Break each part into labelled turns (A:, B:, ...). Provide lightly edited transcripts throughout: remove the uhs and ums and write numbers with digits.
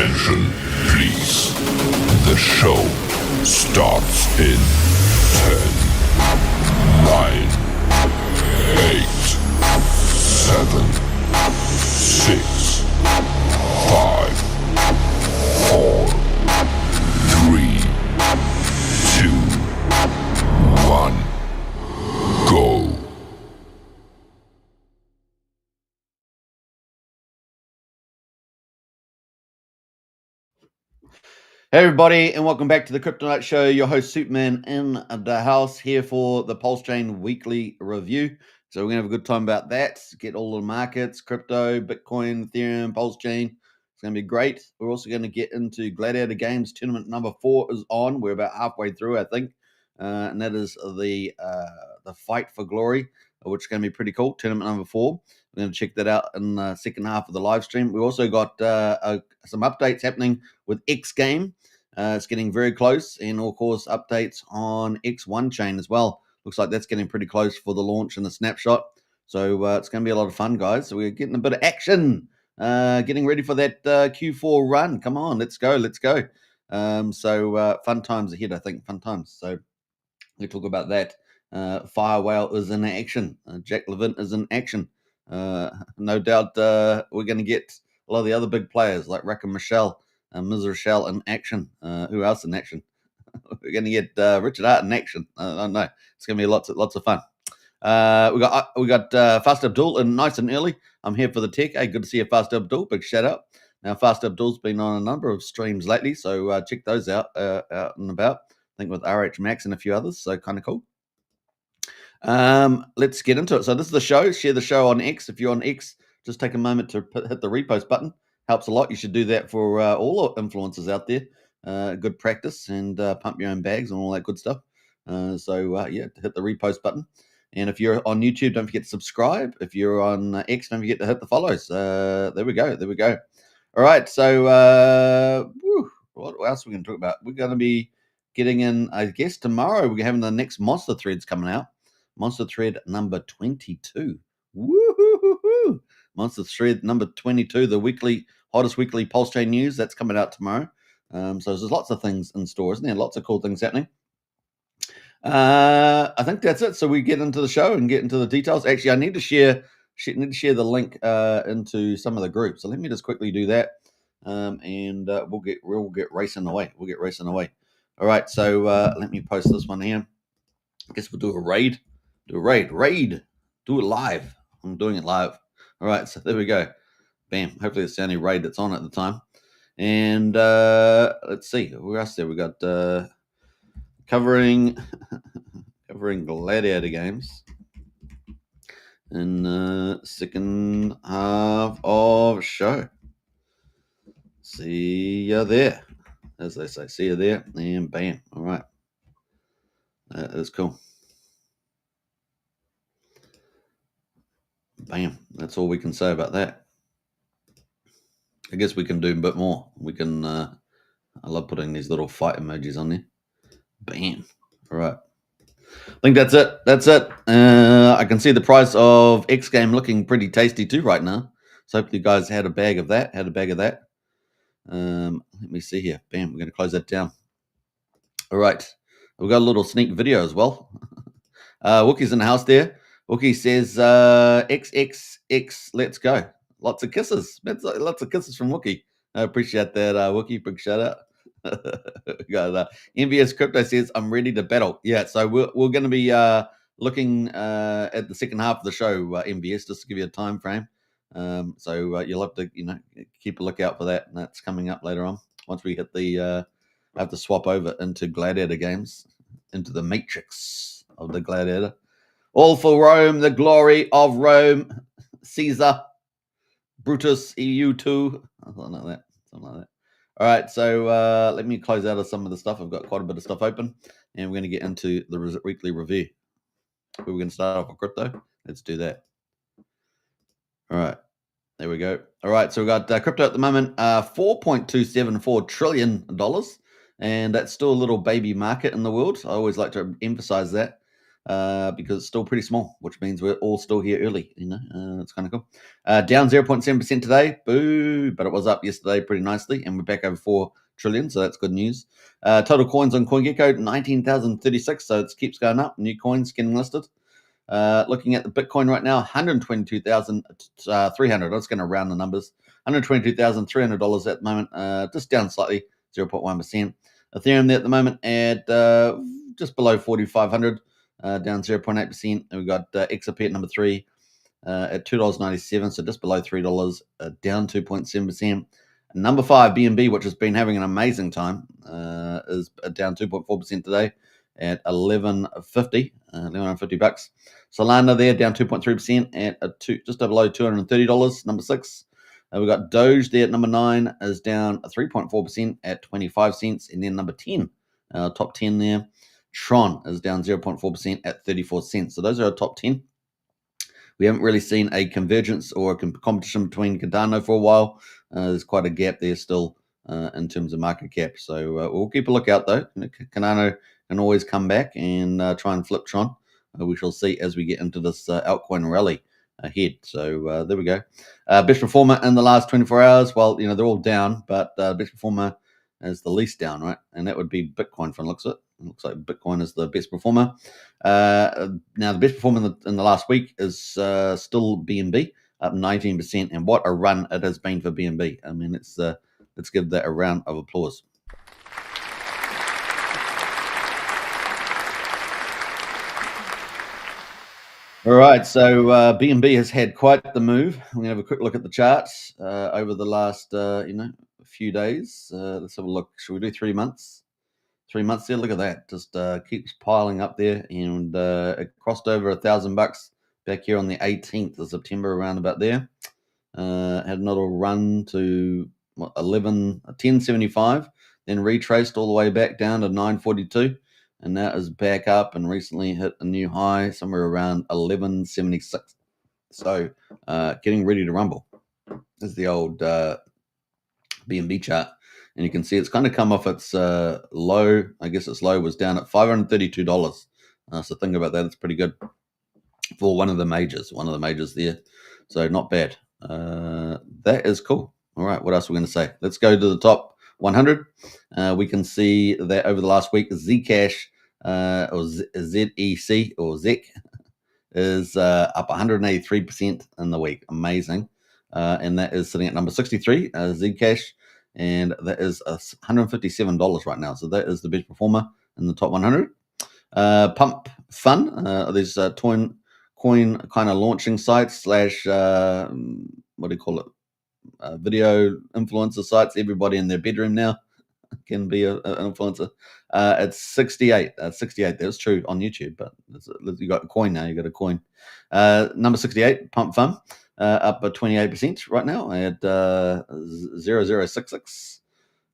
A: Attention, please. The show starts in 10, 9, 8, 7, 6, 5, 4, 3, 2, 1, go.
B: Hey everybody, and welcome back to the Crypto Night Show. Your host Superman in the house here for the PulseChain weekly review. So we're gonna have a good time about that. Get all the markets, crypto, Bitcoin, Ethereum, PulseChain. It's gonna be great. We're also gonna get into Gladiator Games tournament number 4 is on. We're about halfway through, I think, and that is the Fight for Glory, which is gonna be pretty cool. Tournament number 4. We're gonna check that out in the second half of the live stream. We also got some updates happening with X Game. It's getting very close, and of course, updates on X1 chain as well. Looks like that's getting pretty close for the launch and the snapshot. So it's going to be a lot of fun, guys. So we're getting a bit of action, getting ready for that Q4 run. Come on, let's go. So fun times ahead, I think. Fun times. So we talk about that. Fire Whale is in action. Jack Levin is in action. No doubt we're going to get a lot of the other big players like Rick and Michelle. Ms. Rochelle in action. Who else in action? We're going to get Richard Hart in action. I don't know. It's going to be lots of fun. We got Fast Abdul in nice and early. I'm here for the tech. Hey, good to see you, Fast Abdul. Big shout out. Now, Fast Abdul's been on a number of streams lately, so check those out and about. I think with RH Max and a few others, so kind of cool. Let's get into it. So this is the show. Share the show on X. If you're on X, just take a moment to hit the repost button. Helps a lot. You should do that for all influencers out there. Good practice and pump your own bags and all that good stuff. So hit the repost button. And if you're on YouTube, don't forget to subscribe. If you're on X, don't forget to hit the follows. There we go. All right. So what else are we going to talk about? We're going to be getting in, I guess, tomorrow. We're having the next monster threads coming out. Monster thread number 22. Woo-hoo-hoo-hoo. Monster thread number 22, the hottest weekly PulseChain news. That's coming out tomorrow. So there's lots of things in store, isn't there? Lots of cool things happening. I think that's it. So we get into the show and get into the details. Actually, I need to share the link into some of the groups. So let me just quickly do that, and we'll get racing away. All right. So let me post this one here. I guess we'll do a raid. Do it live. I'm doing it live. All right, so there we go. Bam. Hopefully it's the only raid that's on at the time. And let's see. Where else there? We got covering Gladiator games in second half of show. See ya there. As they say, see you there. And bam. All right. That is cool. Bam. That's all we can say about that. I guess we can do a bit more. We can, I love putting these little fight emojis on there. Bam. All right. I think that's it. I can see the price of X Game looking pretty tasty too right now. So hopefully you guys had a bag of that. Let me see here. Bam. We're going to close that down. All right. We've got a little sneak video as well. Wookie's in the house there. Wookie says, XXX, let's go. Lots of kisses. Lots of kisses from Wookie. I appreciate that, Wookie. Big shout out. Got MVS Crypto says, I'm ready to battle. Yeah, so we're going to be looking at the second half of the show, MVS, just to give you a time frame. So you'll have to, keep a lookout for that. And that's coming up later on. Once we hit I have to swap over into Gladiator games, into the matrix of the Gladiator. All for Rome, the glory of Rome, Caesar, Brutus, EU2, something like that. All right, so let me close out of some of the stuff. I've got quite a bit of stuff open, and we're going to get into the weekly review. We're going to start off with crypto. Let's do that. All right, there we go. All right, so we've got crypto at the moment, $4.274 trillion, and that's still a little baby market in the world. I always like to emphasize that. because it's still pretty small, which means we're all still here early. It's kind of cool. Down 0.7% today. Boo! But it was up yesterday pretty nicely, and we're back over 4 trillion, so that's good news. Total coins on CoinGecko, 19,036, so it keeps going up. New coins getting listed. Looking at the Bitcoin right now, 122,300. I was going to round the numbers. $122,300 at the moment, just down slightly, 0.1%. Ethereum there at the moment at just below 4,500, down 0.8%. And we've got XRP at number 3 at $2.97, so just below $3, down 2.7%. Number 5, BNB, which has been having an amazing time, is down 2.4% today at $11.50 bucks. Solana there down 2.3% at just below $230. Number 6. We've got Doge there at number 9 is down 3.4% at 25 cents, and then number 10, top 10 there, Tron is down 0.4% at 34 cents. So those are our top 10. We haven't really seen a convergence or a competition between Cardano for a while. There's quite a gap there still in terms of market cap. So we'll keep a lookout though. Cardano can always come back and try and flip Tron. We shall see as we get into this altcoin rally ahead. So there we go. Best performer in the last 24 hours. Well, they're all down, but best performer is the least down, right? And that would be Bitcoin from the looks of it. It looks like Bitcoin is the best performer. Now, the best performer in the last week is still BNB, up 19%. And what a run it has been for BNB. I mean, let's give that a round of applause. All right, so BNB has had quite the move. We're going to have a quick look at the charts over the last, few days. Let's have a look. Should we do 3 months? 3 months there. Look at that. Just keeps piling up there, and it crossed over $1,000 back here on the 18th of September, around about there. Had another run to 1075, then retraced all the way back down to 942. And that is back up and recently hit a new high somewhere around 1176. So getting ready to rumble. This is the old BNB chart. And you can see it's kind of come off its low. I guess its low was down at $532. So think about that. It's pretty good for one of the majors there. So not bad. That is cool. All right, what else are we going to say? Let's go to the top 100. We can see that over the last week, Zcash or ZEC or ZEC is up 183% in the week. Amazing. And that is sitting at number 63, Zcash, and that is $157 right now. So that is the best performer in the top 100. Pump Fun, these coin kind of launching sites / what do you call it? Video influencer sites. Everybody in their bedroom now can be an influencer. It's 68. 68. That's true on YouTube, but you got a coin now. You got a coin. Number 68, Pump Fun, up 28% right now at 0066.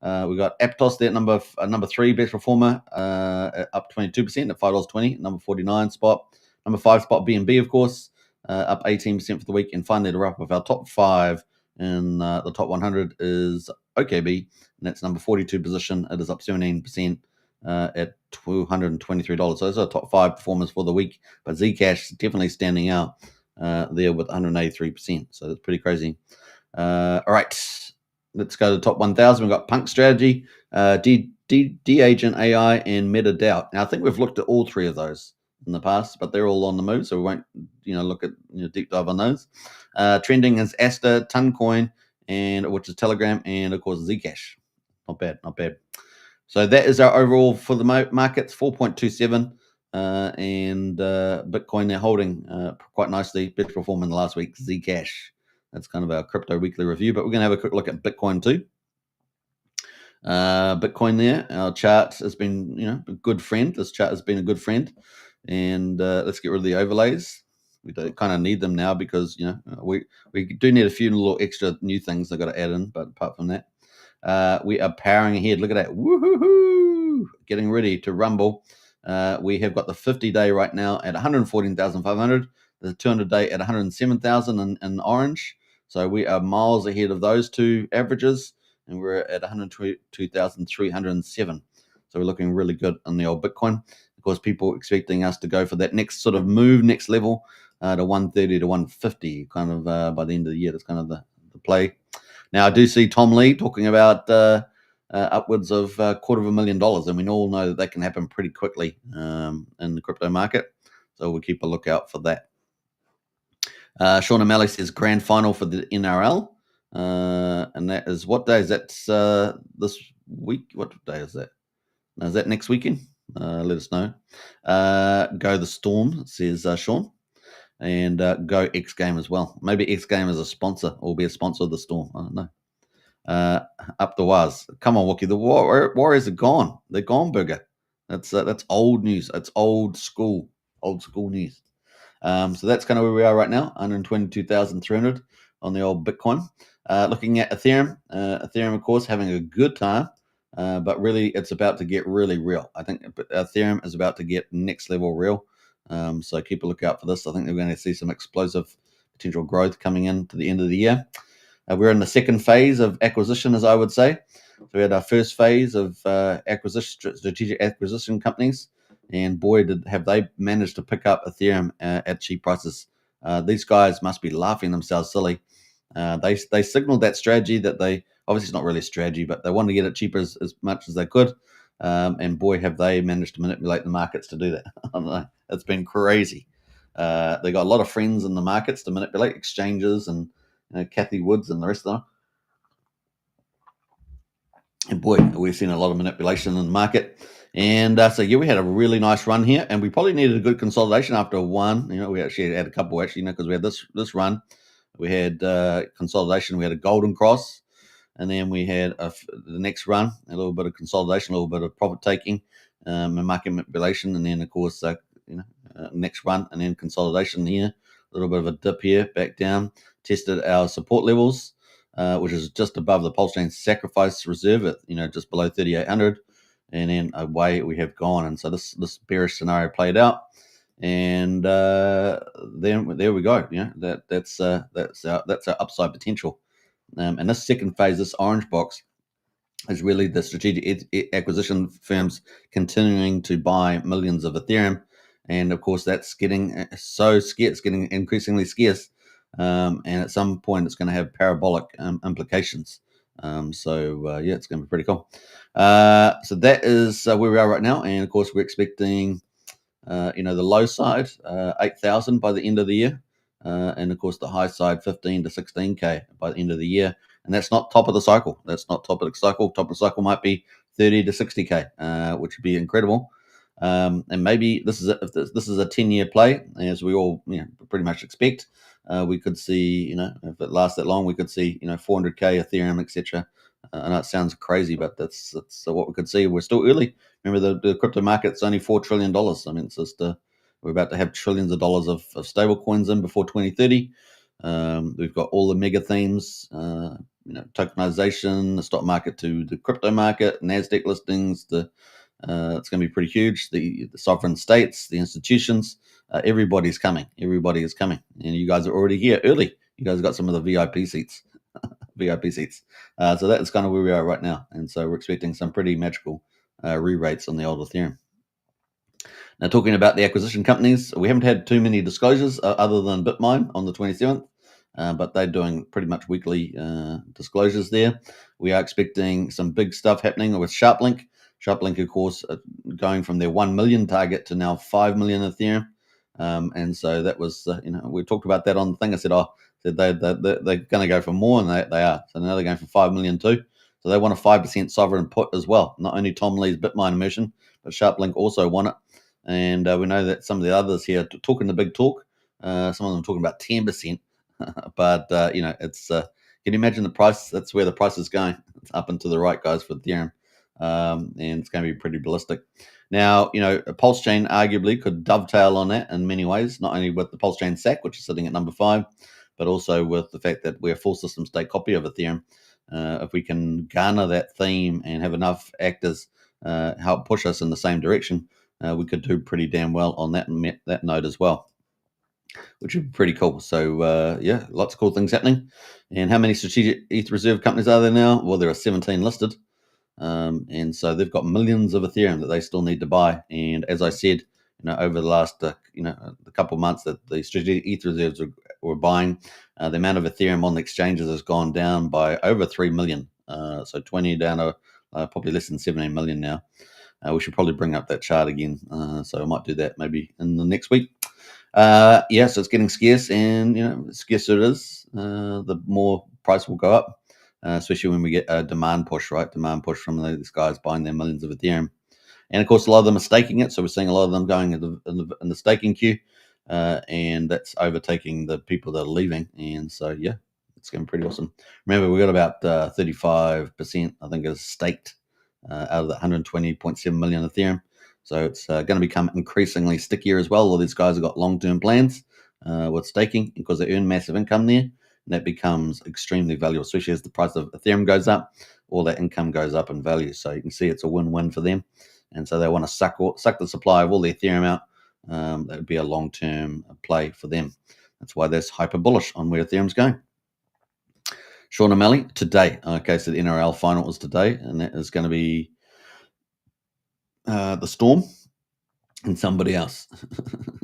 B: We got Aptos there, number 3 best performer, up 22% at $5.20. Number 49 spot. Number 5 spot BNB, of course, up 18% for the week. And finally, to wrap up our top 5 in the top 100 is OKB, and that's number 42 position. It is up 17% at $223. So those are the top 5 performers for the week. But Zcash definitely standing out there with 183%. So that's pretty crazy. All right, let's go to the top 1,000. We've got Punk Strategy, D-Agent AI, and MetaDoubt. Now, I think we've looked at all 3 of those in the past, but they're all on the move, so we won't look at deep dive on those. Trending is Asta, Toncoin, and which is Telegram, and of course Zcash. Not bad. So that is our overall for the markets, 4.27, and Bitcoin they're holding quite nicely. Best performer in the last week, Zcash. That's kind of our crypto weekly review, but we're going to have a quick look at Bitcoin too. Bitcoin there, our chart has been a good friend. This chart has been a good friend. And let's get rid of the overlays. We don't kind of need them now because we do need a few little extra new things I've got to add in. But apart from that, we are powering ahead. Look at that, woohoo! Getting ready to rumble. We have got the 50-day right now at 114,500. The 200-day at 107,000 in orange. So we are miles ahead of those 2 averages, and we're at 122,307. So we're looking really good on the old Bitcoin. Of course, people expecting us to go for that next sort of move, next level to 130 to 150, kind of by the end of the year. That's kind of the play. Now, I do see Tom Lee talking about upwards of $250,000, and we all know that can happen pretty quickly in the crypto market. So we'll keep a lookout for that. Sean O'Malley says grand final for the NRL, and that is what day is that? This week? What day is that? Is that next weekend? Let us know. Go the Storm, says Sean, and go X Game as well. Maybe X Game is a sponsor or be a sponsor of the Storm. I don't know. Up the Waz. Come on, Wookie. The Warriors are gone. They're gone, Burger. That's old news. It's old school news. So that's kind of where we are right now, 122,300 on the old Bitcoin. Looking at Ethereum, Ethereum, of course, having a good time, but really it's about to get really real. I think Ethereum is about to get next level real. So keep a lookout for this. I think we're going to see some explosive potential growth coming into the end of the year. We're in the second phase of acquisition, as I would say. So we had our first phase of strategic acquisition companies, and boy, have they managed to pick up Ethereum at cheap prices. These guys must be laughing themselves silly. They signaled that strategy that they, obviously it's not really a strategy, but they wanted to get it cheaper as much as they could. And boy, have they managed to manipulate the markets to do that. I don't know. It's been crazy. They got a lot of friends in the markets to manipulate, exchanges and Kathy Woods and the rest of them. And boy, we've seen a lot of manipulation in the market. And so, yeah, we had a really nice run here, and we probably needed a good consolidation after one. We actually had a couple, because we had this run. We had consolidation. We had a golden cross, and then we had the next run, a little bit of consolidation, a little bit of profit taking, and market manipulation, and then, of course, next run, and then consolidation here. A little bit of a dip here, back down. Tested our support levels, which is just above the PulseChain sacrifice reserve at just below 3,800, and then away we have gone. And so this bearish scenario played out, and then there we go. That's our upside potential. And this second phase, this orange box, is really the strategic acquisition firms continuing to buy millions of Ethereum. And of course, that's getting so scarce, getting increasingly scarce. And at some point, it's going to have parabolic implications. So it's going to be pretty cool. So that is where we are right now. And of course, we're expecting, the low side, 8,000 by the end of the year. And of course, the high side, 15 to 16K by the end of the year. And that's not top of the cycle. That's not top of the cycle. Top of the cycle might be 30 to 60K, which would be incredible. And maybe if this is a 10-year play, as we all pretty much expect, we could see, if it lasts that long, we could see 400K Ethereum, etc. I know it sounds crazy, but that's what we could see. We're still early. Remember, the crypto market's only $4 trillion. I mean, it's just we're about to have trillions of dollars of stable coins in before 2030. We've got all the mega themes, tokenization, the stock market to the crypto market, NASDAQ listings, it's going to be pretty huge. The sovereign states, the institutions, everybody's coming. Everybody is coming, and you guys are already here early. You guys got some of the VIP seats, So that's kind of where we are right now, and so we're expecting some pretty magical re-rates on the old Ethereum. Now, talking about the acquisition companies, we haven't had too many disclosures other than Bitmine on the 27th, but they're doing pretty much weekly disclosures there. We are expecting some big stuff happening with SharpLink. SharpLink, of course, going from their 1 million target to now 5 million Ethereum. And so that was, we talked about that on the thing. I said, they're going to go for more, and they are. So now they're going for 5 million too. So they want a 5% sovereign put as well. Not only Tom Lee's Bitmine immersion, but SharpLink also want it. And we know that some of the others here talking the big talk. Some of them talking about 10%. But, it's, can you imagine the price? That's where the price is going. It's up and to the right, guys, for Ethereum. And it's going to be pretty ballistic. Now, PulseChain arguably could dovetail on that in many ways, not only with the PulseChain SAC, which is sitting at number 5, but also with the fact that we're a full system state copy of Ethereum. If we can garner that theme and have enough actors help push us in the same direction, we could do pretty damn well on that node as well, which would be pretty cool. So, lots of cool things happening. And how many strategic ETH reserve companies are there now? Well, there are 17 listed. And so they've got millions of Ethereum that they still need to buy. And as I said, over the last a couple of months that the strategic ETH reserves were buying, the amount of Ethereum on the exchanges has gone down by over 3 million. So 20 down to probably less than 17 million now. We should probably bring up that chart again. So I might do that maybe in the next week. So it's getting scarce, and the scarcer it is, the more price will go up, especially when we get a demand push, right? Demand push from these guys buying their millions of Ethereum. And of course, a lot of them are staking it. So we're seeing a lot of them going in the staking queue, and that's overtaking the people that are leaving. And so, it's going pretty awesome. Remember, we got about 35%, I think, is staked out of the 120.7 million Ethereum. So it's going to become increasingly stickier as well. All these guys have got long-term plans with staking because they earn massive income there. And that becomes extremely valuable, especially as the price of Ethereum goes up, all that income goes up in value. So you can see it's a win-win for them. And so they want to suck the supply of all the Ethereum out. That would be a long-term play for them. That's why they're hyper bullish on where Ethereum's going. Sean O'Malley, today. Okay, so the NRL final was today, and that is going to be the Storm and somebody else.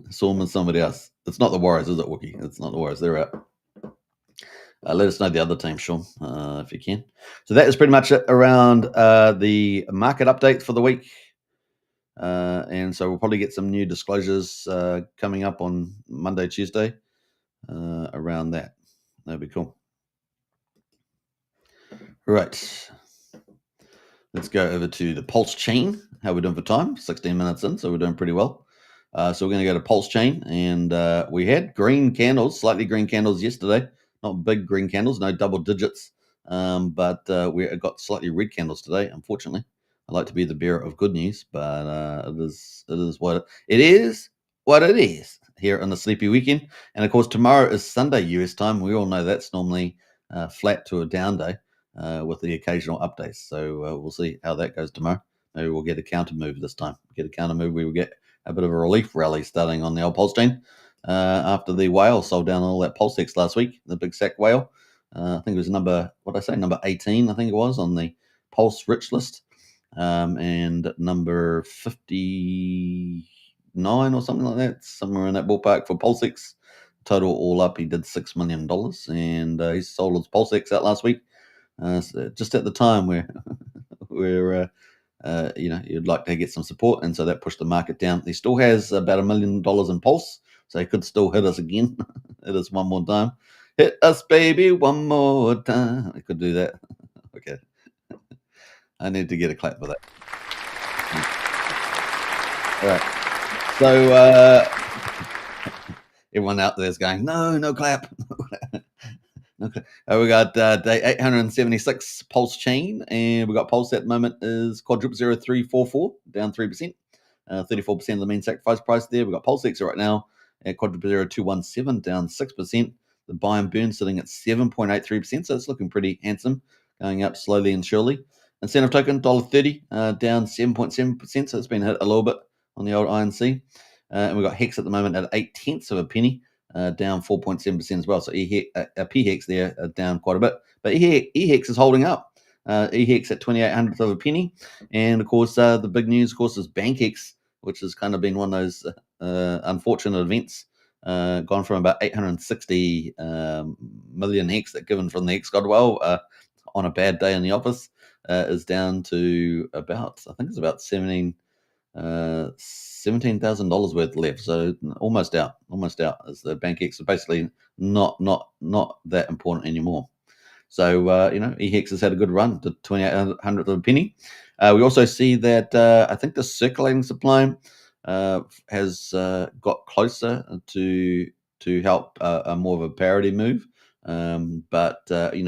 B: Storm and somebody else. It's not the Warriors, is it, Wookie? It's not the Warriors. They're out. Let us know the other team, Sean, if you can. So that is pretty much it around the market update for the week. And so we'll probably get some new disclosures coming up on Monday, Tuesday around that. That'd be cool. Right. Let's go over to the PulseChain. How we're doing for time? 16 minutes in, so we're doing pretty well. So we're going to go to PulseChain, and we had green candles, slightly green candles yesterday. Not big green candles, no double digits, but we got slightly red candles today, unfortunately. I like to be the bearer of good news, but it is what it is. What it is here on the sleepy weekend, and of course tomorrow is Sunday US time. We all know that's normally flat to a down day with the occasional updates. So we'll see how that goes tomorrow. Maybe we'll get a counter move this time. We will get a bit of a relief rally starting on the old PulseChain after the whale sold down all that PulseX last week, the big sack whale. I think it was number 18, I think it was, on the Pulse Rich list. And number 59 or something like that, somewhere in that ballpark for PulseX. Total all up, he did $6 million, and he sold his PulseX out last week. So just at the time where you'd like to get some support, and so that pushed the market down. He still has about $1 million in Pulse, so he could still hit us again. Hit us one more time. Hit us, baby, one more time. I could do that. Okay. I need to get a clap for that. All right. So everyone out there is going, no clap. Okay. We got day 876 PulseChain, and we got Pulse at the moment is quadruple 0344, down 3%. 34% of the mean sacrifice price there. We got PulseX right now at quadruple 0217, down 6%. The buy and burn sitting at 7.83%, so it's looking pretty handsome, going up slowly and surely. Incentive token $1.30, down 7.7%, so it's been hit a little bit on the old INC. And we've got Hex at the moment at 0.8 of a penny, down 4.7% as well. So PHEX there down quite a bit, but EHEX is holding up. EHEX at 0.28 of a penny, and of course the big news, of course, is BankX, which has kind of been one of those unfortunate events. Gone from about 860 million Hex that given from the Hex Godwell on a bad day in the office is down to about, I think it's about $17,000 worth left, so almost out. As the BankX are basically not that important anymore. So EHEX has had a good run to 0.28 of a penny. We also see that I think the circulating supply has got closer to help a more of a parity move, but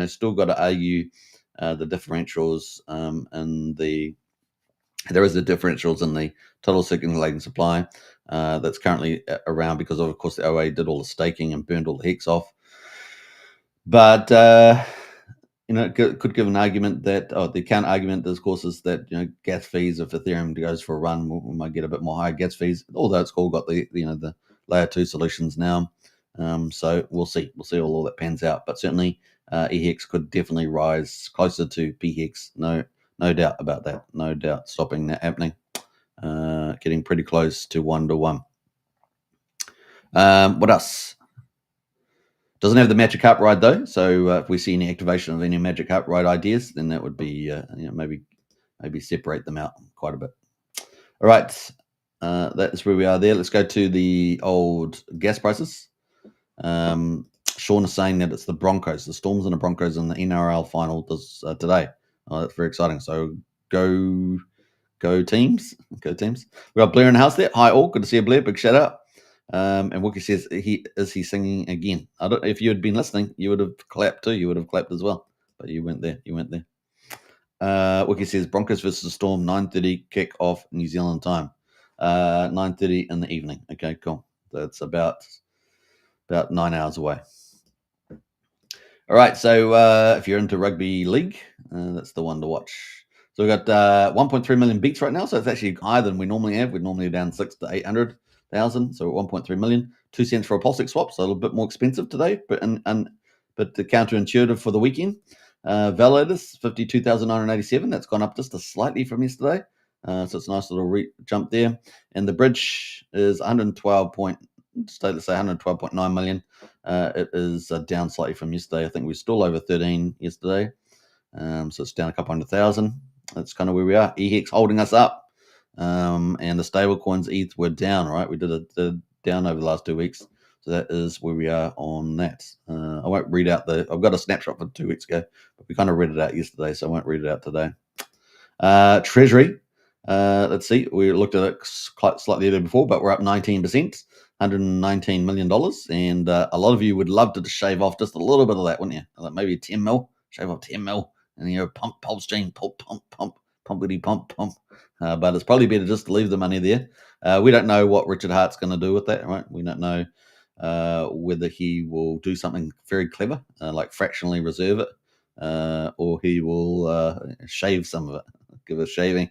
B: still got to argue the differentials and there is the differentials in the total circulating supply that's currently around because of course the OA did all the staking and burned all the Hex off. But could give an argument that the counter argument, of course, is that gas fees, if Ethereum goes for a run, we might get a bit more higher gas fees. Although it's all got the the layer 2 solutions now, so we'll see all that pans out. But certainly, EHEX could definitely rise closer to PHEX, no No doubt about that. No doubt stopping that happening. Getting pretty close to 1-1. What else? Doesn't have the Magic Carp ride though, so if we see any activation of any Magic Carp ride ideas, then that would be maybe separate them out quite a bit. All right, that's where we are there. Let's go to the old gas prices. Sean is saying that it's the Broncos, the Storms and the Broncos in the NRL final today. Oh, that's very exciting. So go teams. Go teams. We got Blair in the house there. Hi all, good to see you, Blair. Big shout out. And Wookie says he singing again. I don't. If you had been listening, you would have clapped too. You would have clapped as well, but you went there. Wookie says Broncos versus Storm, 9:30 kick off New Zealand time. 9:30 in the evening. Okay, cool. That's about 9 hours away. All right, so if you're into rugby league, that's the one to watch. So we've got 1.3 million beats right now, so it's actually higher than we normally have. We're normally down 6 to 800,000, so 1.3 million. 2 cents for a PulseChain swap, so a little bit more expensive today, but the counterintuitive for the weekend. Validators 52,987. That's gone up just slightly from yesterday, so it's a nice little jump there. And the bridge is 112.9 million. It is down slightly from yesterday. I think we're still over 13 yesterday, so it's down a couple 100,000. That's kind of where we are. EHEX holding us up, and the stable coins ETH were down. Right, we did a down over the last 2 weeks, so that is where we are on that. I won't read out I've got a snapshot from 2 weeks ago, but we kind of read it out yesterday, so I won't read it out today. Treasury. Let's see. We looked at it slightly earlier before, but we're up 19%. $119 million, and a lot of you would love to shave off just a little bit of that, wouldn't you? Like maybe 10 mil, shave off 10 mil, and pump PulseChain, pumpity pump. But it's probably better just to leave the money there. We don't know what Richard Hart's going to do with that, right? We don't know whether he will do something very clever, like fractionally reserve it, or he will shave some of it, give it shaving.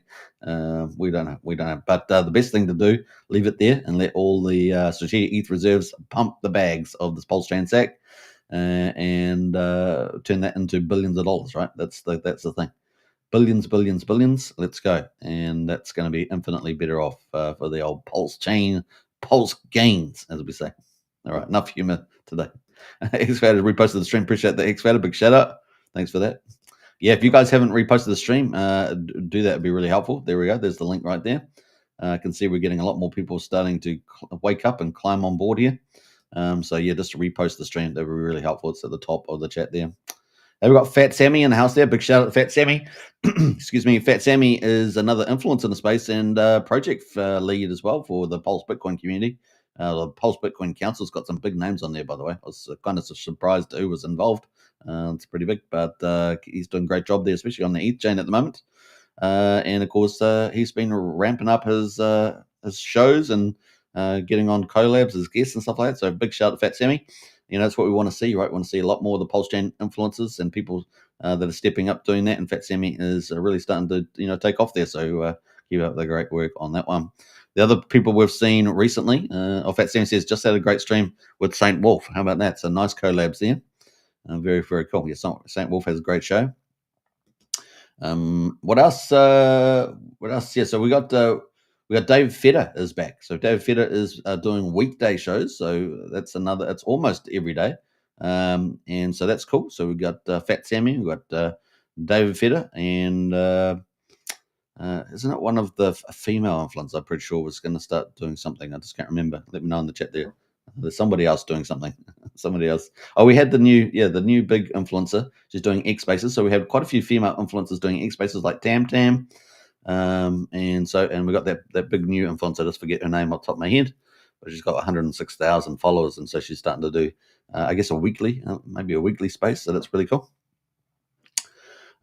B: We don't know. But the best thing to do, leave it there and let all the strategic ETH reserves pump the bags of this PulseChain sack and turn that into billions of dollars, right? That's the thing. Billions. Let's go. And that's going to be infinitely better off for the old PulseChain, pulse gains, as we say. All right, enough humor today. X-Fader reposted the stream. Appreciate the X-Fader. Big shout out. Thanks for that. Yeah, if you guys haven't reposted the stream, do that. It'd be really helpful. There we go. There's the link right there. I can see we're getting a lot more people starting to wake up and climb on board here. So yeah, just to repost the stream, that would be really helpful. It's at the top of the chat there. And we've got Fat Sammy in the house there. Big shout out to Fat Sammy. Excuse me. Fat Sammy is another influencer in the space and project lead as well for the Pulse Bitcoin community. The Pulse Bitcoin Council's got some big names on there, by the way. I was kind of surprised who was involved. It's pretty big, but he's doing a great job there, especially on the ETH chain at the moment. And of course, he's been ramping up his shows and getting on collabs as guests and stuff like that. So big shout out to Fat Sammy. That's what we want to see, right? We want to see a lot more of the PulseChain influencers and people that are stepping up doing that. And Fat Sammy is really starting to take off there. So keep up the great work on that one. The other people we've seen recently, Fat Sammy says, just had a great stream with Saint Wolf. How about that? So nice collabs there. Very, very cool. Yeah, Saint Wolf has a great show. What else? Yeah, so we got David Feder is back. So David Feder is doing weekday shows. So that's almost every day. And so that's cool. So we got Fat Sammy, we got David Feder, and isn't it one of the female influencers? I'm pretty sure was going to start doing something. I just can't remember. Let me know in the chat there. There's somebody else doing something. Somebody else. Oh, we had the new big influencer. She's doing X Spaces. So we have quite a few female influencers doing X Spaces like Tam Tam. And we got that big new influencer. I just forget her name off the top of my head, but she's got 106,000 followers, and so she's starting to do, I guess, maybe a weekly space. So that's really cool.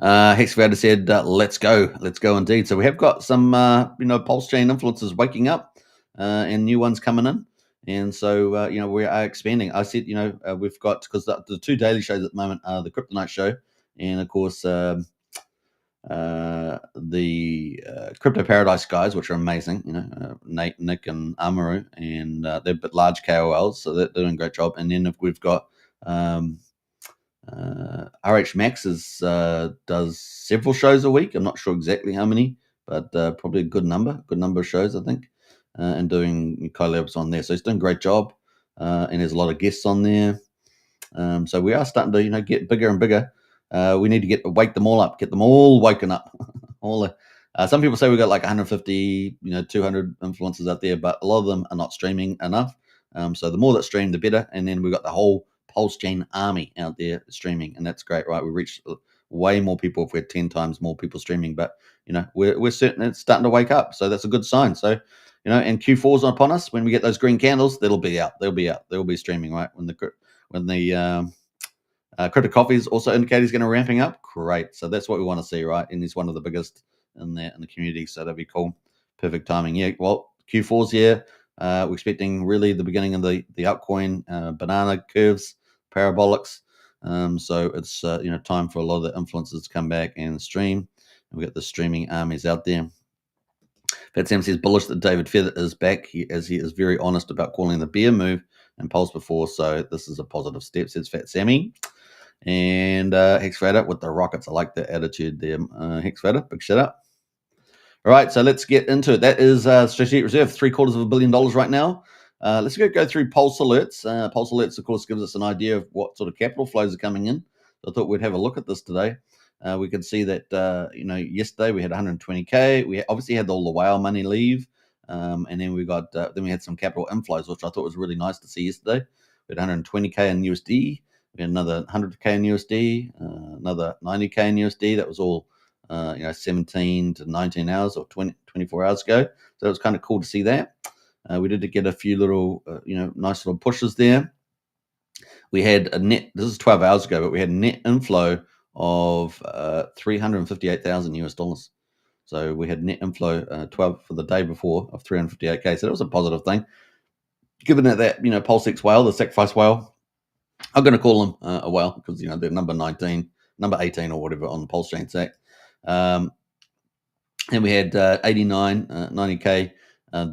B: Hexavator said, "Let's go indeed." So we have got some, PulseChain influencers waking up, and new ones coming in. And so, we are expanding. I said, we've got, because the two daily shows at the moment are the Kryptonite show, and of course, the Crypto Paradise guys, which are amazing. Nate, Nick, and Amaru, and they're large KOLs, so they're doing a great job. And then we've got RH Max does several shows a week. I'm not sure exactly how many, but probably a good number of shows, I think, and doing collabs on there. So he's doing a great job, and there's a lot of guests on there. So we are starting to, get bigger and bigger. We need to wake them all up, get them all woken up. Some people say we've got like 150, 200 influencers out there, but a lot of them are not streaming enough. So the more that stream, the better. And then we've got the whole PulseChain army out there streaming, and that's great, right? We reached way more people if we had 10 times more people streaming, but we're certain it's starting to wake up, so that's a good sign. So and Q4's upon us. When we get those green candles, they'll be streaming, right? When the Crypto Coffee is also indicating he's going to ramping up. Great, so that's what we want to see, right? And he's one of the biggest in the community, so that'd be cool. Perfect timing. Yeah, well, Q4's here. We're expecting really the beginning of the altcoin banana curves, parabolics. So it's time for a lot of the influencers to come back and stream. And we got the streaming armies out there. Fat Sam says bullish that David Feather is back, as he is very honest about calling the bear move and Pulse before. So this is a positive step, says Fat Sammy. And Hex Fader with the rockets. I like the attitude there. Hex Fader, big shout out. All right, so let's get into it. That is Strategic Reserve, $750 million right now. Let's go through Pulse Alerts. Pulse Alerts, of course, gives us an idea of what sort of capital flows are coming in. So I thought we'd have a look at this today. We can see that, yesterday we had 120K. We obviously had all the whale money leave. And then we had some capital inflows, which I thought was really nice to see yesterday. We had 120K in USD. We had another 100K in USD, another 90K in USD. That was all 17 to 19 hours or 24 hours ago. So it was kind of cool to see that. We did get a few little, nice little pushes there. We had a net, this is 12 hours ago, but we had a net inflow of 358,000 US dollars. So we had net inflow 12 for the day before of 358K. So that was a positive thing. Given that PulseX whale, the sacrifice whale, I'm going to call them a whale because they're number 19, number 18 or whatever on the PulseChain stack. And we had 89, 90K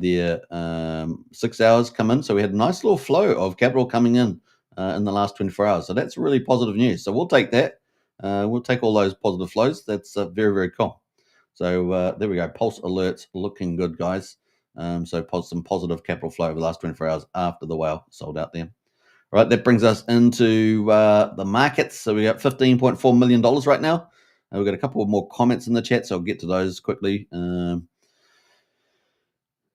B: there, 6 hours come in. So we had a nice little flow of capital coming in the last 24 hours. So that's really positive news. So we'll take that. We'll take all those positive flows. That's very, very cool. So there we go. Pulse Alerts looking good, guys. So some positive capital flow over the last 24 hours after the whale sold out there. Right, that brings us into the markets. So we got $15.4 million right now. We've got a couple of more comments in the chat, so I'll get to those quickly.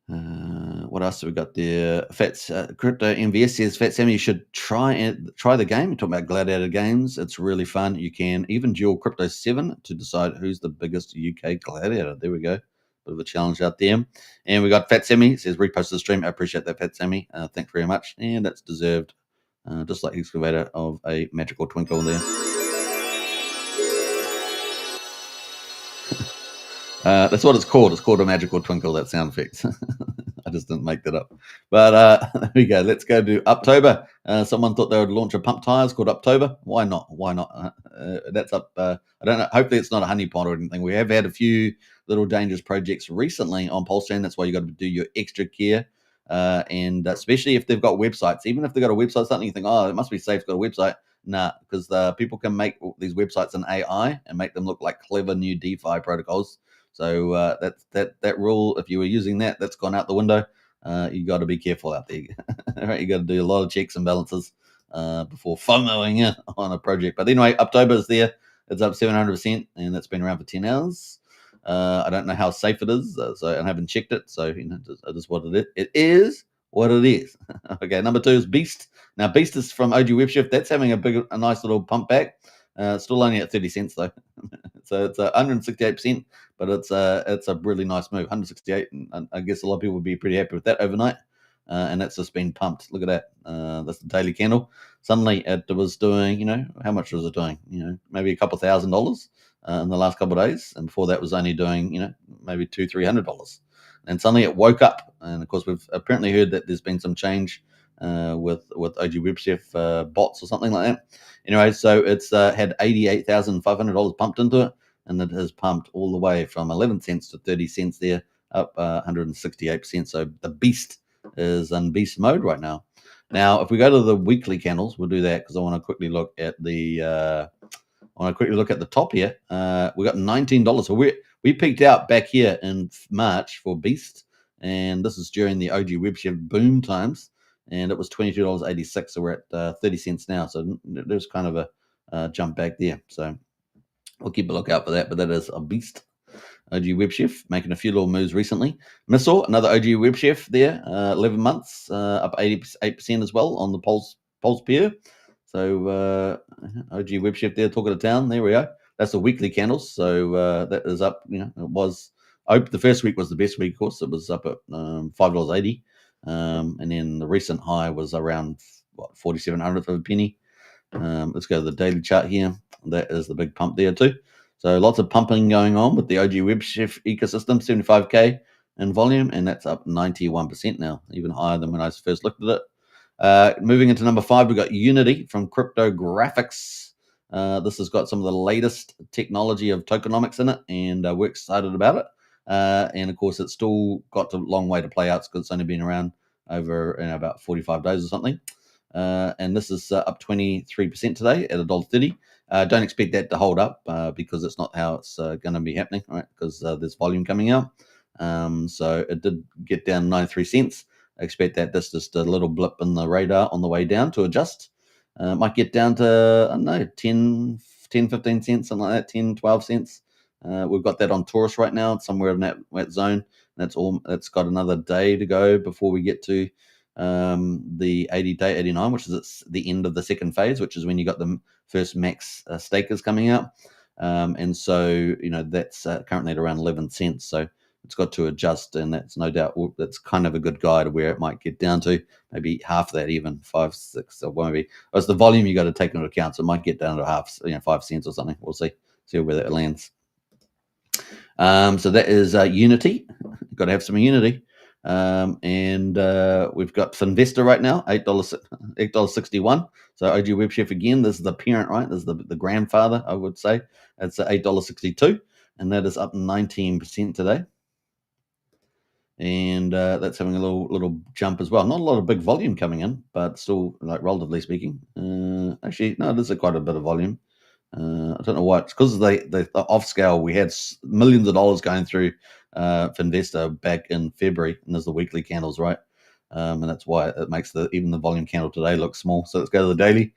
B: What else have we got there? Crypto MVS says, Fat Sammy, you should try the game. You're talking about Gladiator games. It's really fun. You can even duel Crypto 7 to decide who's the biggest UK Gladiator. There we go. Bit of a challenge out there. And we got Fat Sammy says, repost the stream. I appreciate that, Fat Sammy. Thanks very much. And that's deserved. Just like Excavator of a magical twinkle there. That's what it's called. It's called a magical twinkle, that sound effect. I just didn't make that up. But there we go. Let's go to Uptober. Someone thought they would launch a pump tires called Uptober. Why not? That's up. I don't know. Hopefully it's not a honeypot or anything. We have had a few little dangerous projects recently on PulseChain. That's why you got to do your extra care. And especially if they've got websites. Even if they've got a website, something you think, oh, it must be safe, it's got a website. Nah, because people can make these websites in AI and make them look like clever new DeFi protocols. So that rule, if you were using that, that's gone out the window. You got to be careful out there. Right? You got to do a lot of checks and balances before FOMOing in on a project. But anyway, Uptober is there. It's up 700%, and that's been around for 10 hours. I don't know how safe it is, so I haven't checked it. So just what it is. It is what it is. Okay, number 2 is Beast. Now Beast is from OG WebShift. That's having a nice little pump back. Still only at 30 cents though. So it's 168%, but it's a really nice move. 168, and I guess a lot of people would be pretty happy with that overnight. And that's just been pumped. Look at that. That's the daily candle. Suddenly it was doing, how much was it doing? Maybe a couple $1,000 in the last couple of days, and before that was only doing, maybe $200-300. And suddenly it woke up, and of course we've apparently heard that there's been some change with OG WebChef bots or something like that. Anyway, so it's had $88,500 pumped into it, and it has pumped all the way from 11 cents to 30 cents there, up 168%. So the beast is in beast mode right now. Now, if we go to the weekly candles, we'll do that because I want to quickly look at the top here. We got $19. So we peaked out back here in March for Beast, and this is during the OG WebChef boom times, and it was $22.86. So we're at 30 cents now. So there's kind of a jump back there. So we'll keep a lookout for that. But that is a Beast. OG WebChef making a few little moves recently. Missile, another OG WebChef there, 11 months, up 88% as well on the Pulse pair. So OG WebChef there, talking to town. There we go. That's the weekly candles. So that is up. It was the first week was the best week, of course. It was up at $5.80, and then the recent high was around 4,700 of a penny. Let's go to the daily chart here. That is the big pump there too. So lots of pumping going on with the OG WebChef ecosystem, 75K in volume, and that's up 91% now, even higher than when I first looked at it. Moving into number 5, we've got Unity from Cryptographics. This has got some of the latest technology of tokenomics in it, and we're excited about it. And of course, it's still got a long way to play out because it's only been around over about 45 days or something. And this is up 23% today at $1.30. Don't expect that to hold up because it's not how it's going to be happening, right? Because there's volume coming out. So it did get down 93 cents. I expect that that's just a little blip in the radar on the way down to adjust. Might get down to, I don't know, 10, 15 cents, something like that, 10, 12 cents. We've got that on Taurus right now, somewhere in that zone. That's got another day to go before we get to the 80-day 89, which is the end of the second phase, which is when you got the first max stakers coming out. And so, that's currently at around 11 cents. So it's got to adjust, and that's no doubt that's kind of a good guide of where it might get down to, maybe half that, even 5, 6, or maybe it's the volume you got to take into account. So it might get down to half, 5 cents or something. We'll see where that lands. So that is Unity. Got to have some Unity. And we've got Finvesta right now, $8.61. So OG WebChef again. This is the parent, right? This is the grandfather, I would say. It's $8.62, and that is up 19% today. And that's having a little jump as well. Not a lot of big volume coming in, but still, relatively speaking. Actually, no, there's quite a bit of volume. I don't know why. It's because the off scale. We had millions of dollars going through Finvesta back in February, and there's the weekly candles, right? And that's why it makes even the volume candle today look small. So let's go to the daily.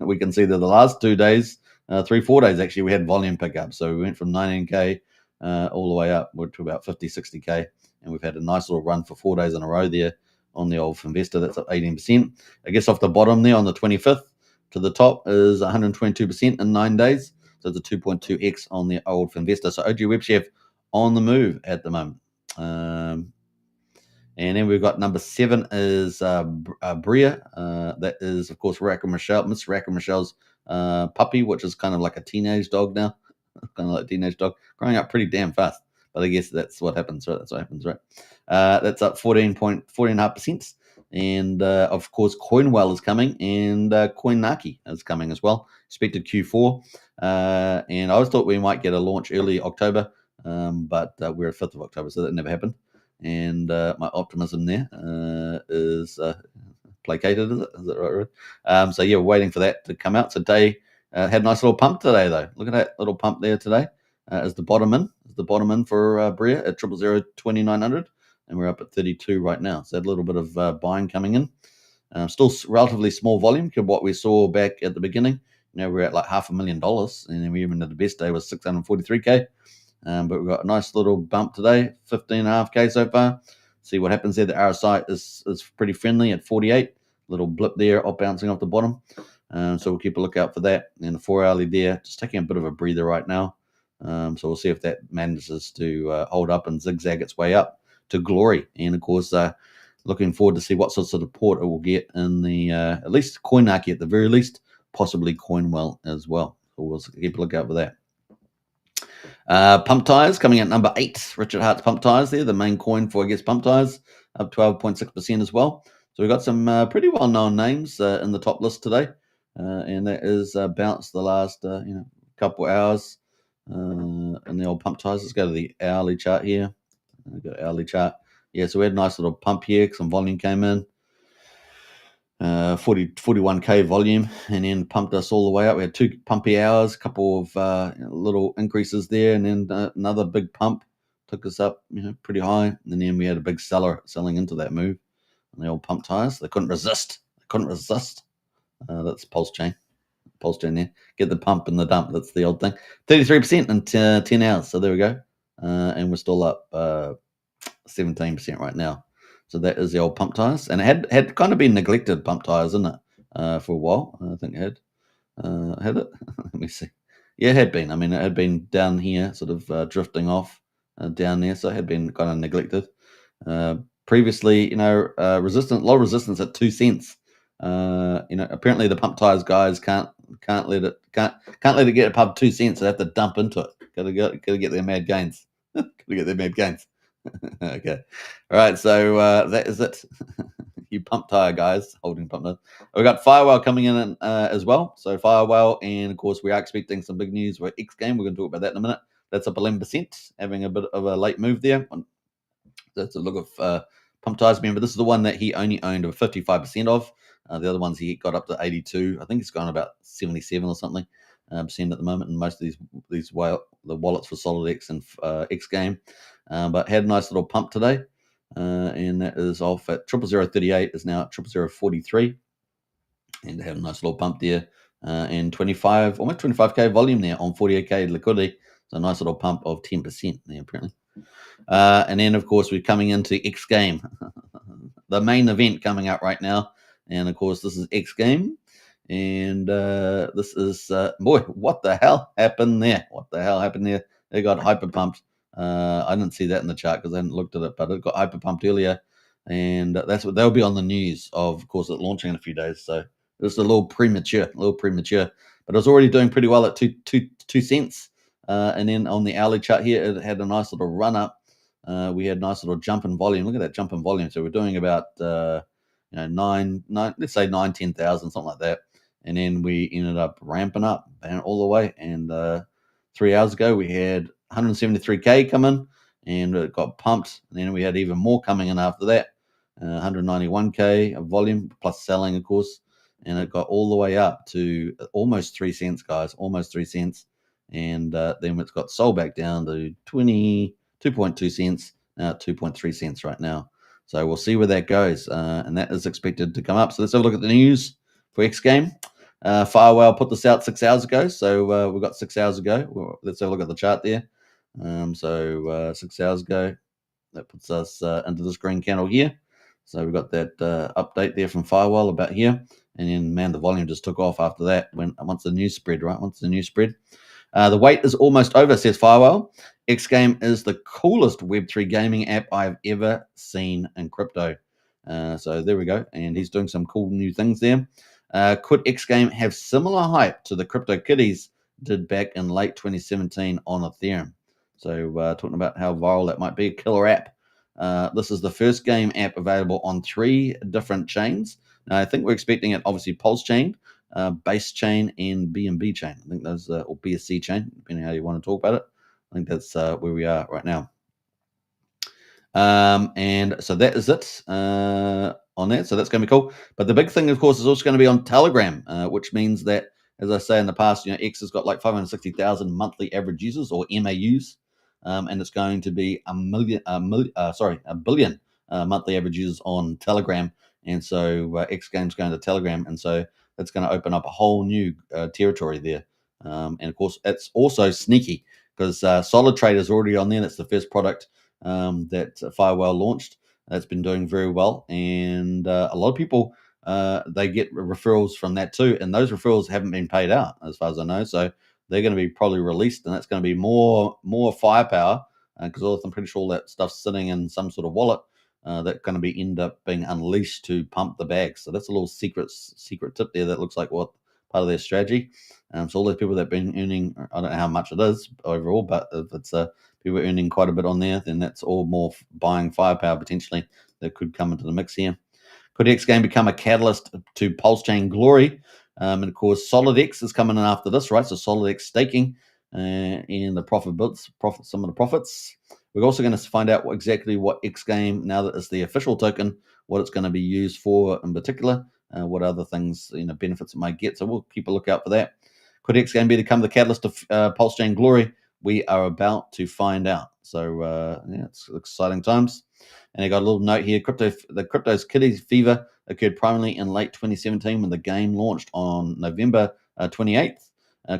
B: We can see that the last 2 days, 3-4 days actually, we had volume pickup. So we went from 19K all the way up to about 50, 60K, and we've had a nice little run for 4 days in a row there on the old Finvesta. That's up 18%. I guess off the bottom there on the 25th. To the top is 122% in 9 days. So it's a 2.2x on the old Finvesta. So OG WebChef on the move at the moment. And then we've got number 7 is Bria. That is, of course, Miss Rack and Michelle's puppy, which is kind of like a teenage dog now. Kind of like a teenage dog. Growing up pretty damn fast. But I guess that's what happens, right? That's what happens, right? That's up 14.5%. And of course, Coinwell is coming, and Coinaki is coming as well. Expected Q4. And I always thought we might get a launch early October, but we're at 5th of October, so that never happened. And my optimism there is placated, is it? Is that right? So yeah, we're waiting for that to come out. So Day had a nice little pump today, though. Look at that little pump there today. Is the bottom in for Bria at 0002900. And we're up at 32 right now. So a little bit of buying coming in. Still relatively small volume compared to what we saw back at the beginning. We're at like $500,000, and then we even at the best day was 643K. But we've got a nice little bump today, 15.5K so far. See what happens there. The RSI is pretty friendly at 48. Little blip there, bouncing off the bottom. So we'll keep a lookout for that. And the 4-hourly there, just taking a bit of a breather right now. So we'll see if that manages to hold up and zigzag its way up to glory. And of course, looking forward to see what sorts of support it will get in the at least Coinaki at the very least, possibly Coinwell as well. So we'll keep a lookout for that. Pump tires coming at number 8. Richard Hart's pump tires there, the main coin for, I guess, pump tires, up 12.6% as well. So we've got some pretty well-known names in the top list today, and that is bounced the last couple hours in the old pump tires. Let's go to the hourly chart here. I've got an hourly chart. Yeah, so we had a nice little pump here. Some volume came in. 41k volume, and then pumped us all the way up. We had 2 pumpy hours, a couple of little increases there, and then another big pump took us up, pretty high. And then we had a big seller selling into that move, and they all pumped tires. They couldn't resist. That's PulseChain there. Get the pump and the dump. That's the old thing. 33% in 10 hours. So there we go. And we're still up 17% right now. So that is the old pump tires. And it had kind of been neglected, pump tires, isn't it? For a while. I think it had. Had it? Let me see. Yeah, it had been. I mean, it had been down here, sort of drifting off down there. So it had been kind of neglected. Previously, a lot of resistance at 2 cents. Apparently the pump tires guys can't let it get above 2 cents. They have to dump into it. Gotta get their mad gains. Okay. All right. So that is it. You pump tire guys holding pump tires. We've got Firewall coming in as well. So Firewall, and of course we are expecting some big news for X game. We're going to talk about that in a minute. That's up 11%, having a bit of a late move there. That's a look of pump tires. Remember, this is the one that he only owned 55% of. The other ones he got up to 82. I think he's gone about 77 or something percent at the moment in most of the wallets for SolidX and X game. But had a nice little pump today, and that is off at 00038. Is now at 00043, and had a nice little pump there, and almost 25k volume there on 48k liquidity. So a nice little pump of 10% there apparently. And then, of course, we're coming into X game, the main event coming up right now. And, of course, this is X game. And this is, what the hell happened there? They got hyper pumped. I didn't see that in the chart because I hadn't looked at it, but it got hyper pumped earlier. And they'll be on the news of course, it launching in a few days. So it's a little premature. But it was already doing pretty well at 2 cents. And then on the hourly chart here, it had a nice little run up. We had a nice little jump in volume. Look at that jump in volume. So we're doing about let's say 10,000, something like that. And then we ended up ramping up all the way. And 3 hours ago, we had 173k come in, and it got pumped. And then we had even more coming in after that, 191k of volume plus selling, of course. And it got all the way up to almost 3 cents, guys, almost 3 cents. And then it's got sold back down to 2.2 cents, now at 2.3 cents right now. So we'll see where that goes. And that is expected to come up. So let's have a look at the news for X game. Firewall put this out 6 hours ago. So we've got 6 hours ago. Let's have a look at the chart there. 6 hours ago, that puts us into this green candle here. So we've got that update there from Firewall about here. And then, man, the volume just took off after that once the news spread, right? The wait is almost over, says Firewall. X game is the coolest Web3 gaming app I've ever seen in crypto. So there we go. And he's doing some cool new things there. Could X game have similar hype to the Crypto Kitties did back in late 2017 on Ethereum? So talking about how viral that might be, a killer app. This is the first game app available on 3 different chains. Now, I think we're expecting it, obviously, PulseChain, Base Chain, and BNB Chain. I think those, or BSC Chain, depending on how you want to talk about it. I think that's where we are right now. And so that is it on that. So that's going to be cool. But the big thing, of course, is also going to be on Telegram, which means that, as I say in the past, X has got like 560,000 monthly average users, or MAUs, and it's going to be a billion monthly average users on Telegram. And so X Game's going to Telegram, and so that's going to open up a whole new territory there. And of course, it's also sneaky because Solid Trade is already on there. That's the first product that Firewall launched. That's been doing very well, and a lot of people they get referrals from that too, and those referrals haven't been paid out as far as I know. So they're going to be probably released, and that's going to be more firepower because I'm pretty sure all that stuff's sitting in some sort of wallet that's going to end up being unleashed to pump the bags. So that's a little secret tip there that looks like what part of their strategy. So all those people that have been earning, I don't know how much it is overall, but if it's people earning quite a bit on there, then that's all more buying firepower potentially that could come into the mix here. Could X Game become a catalyst to PulseChain glory? And of course, SolidX is coming in after this, right? So SolidX staking and the some of the profits. We're also going to find out exactly what X Game, now that it's the official token, what it's going to be used for in particular. what other things, benefits it might get. So we'll keep a lookout for that. Could X game become the catalyst of PulseChain glory? We are about to find out. So it's exciting times. And I got a little note here. The crypto's Kitty fever occurred primarily in late 2017 when the game launched on November 28th,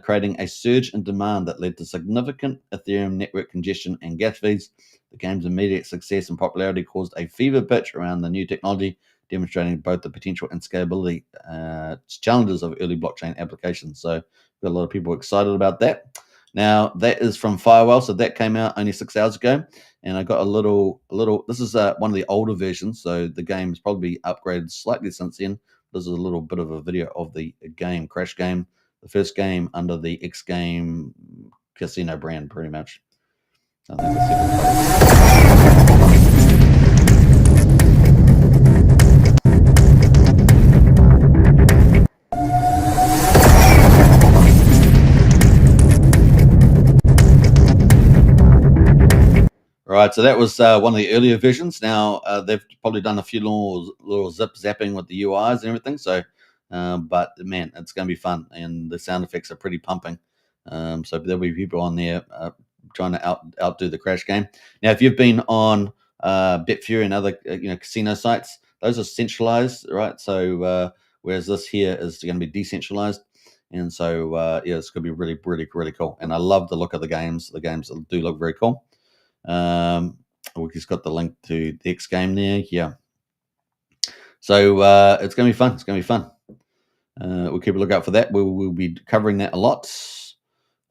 B: creating a surge in demand that led to significant Ethereum network congestion and gas fees. The game's immediate success and popularity caused a fever pitch around the new technology, demonstrating both the potential and scalability challenges of early blockchain applications. So got a lot of people excited about that. Now that is from Firewall, so that came out only 6 hours ago, and I got a little. This is one of the older versions, so the game's probably upgraded slightly since then. This is a little bit of a video of the game, Crash Game, the first game under the X Game Casino brand, pretty much. I think All right, so that was one of the earlier versions. Now they've probably done a few little zip zapping with the UIs and everything. So, but man, it's going to be fun, and the sound effects are pretty pumping. So there'll be people on there trying to outdo the Crash Game. Now, if you've been on Betfury and other casino sites, those are centralized, right? So whereas this here is going to be decentralized. And so, it's going to be really, really, really cool. And I love the look of the games. The games do look very cool. We just got the link to the X game there. Yeah. So it's going to be fun. It's going to be fun. We'll keep a lookout for that. We'll be covering that a lot.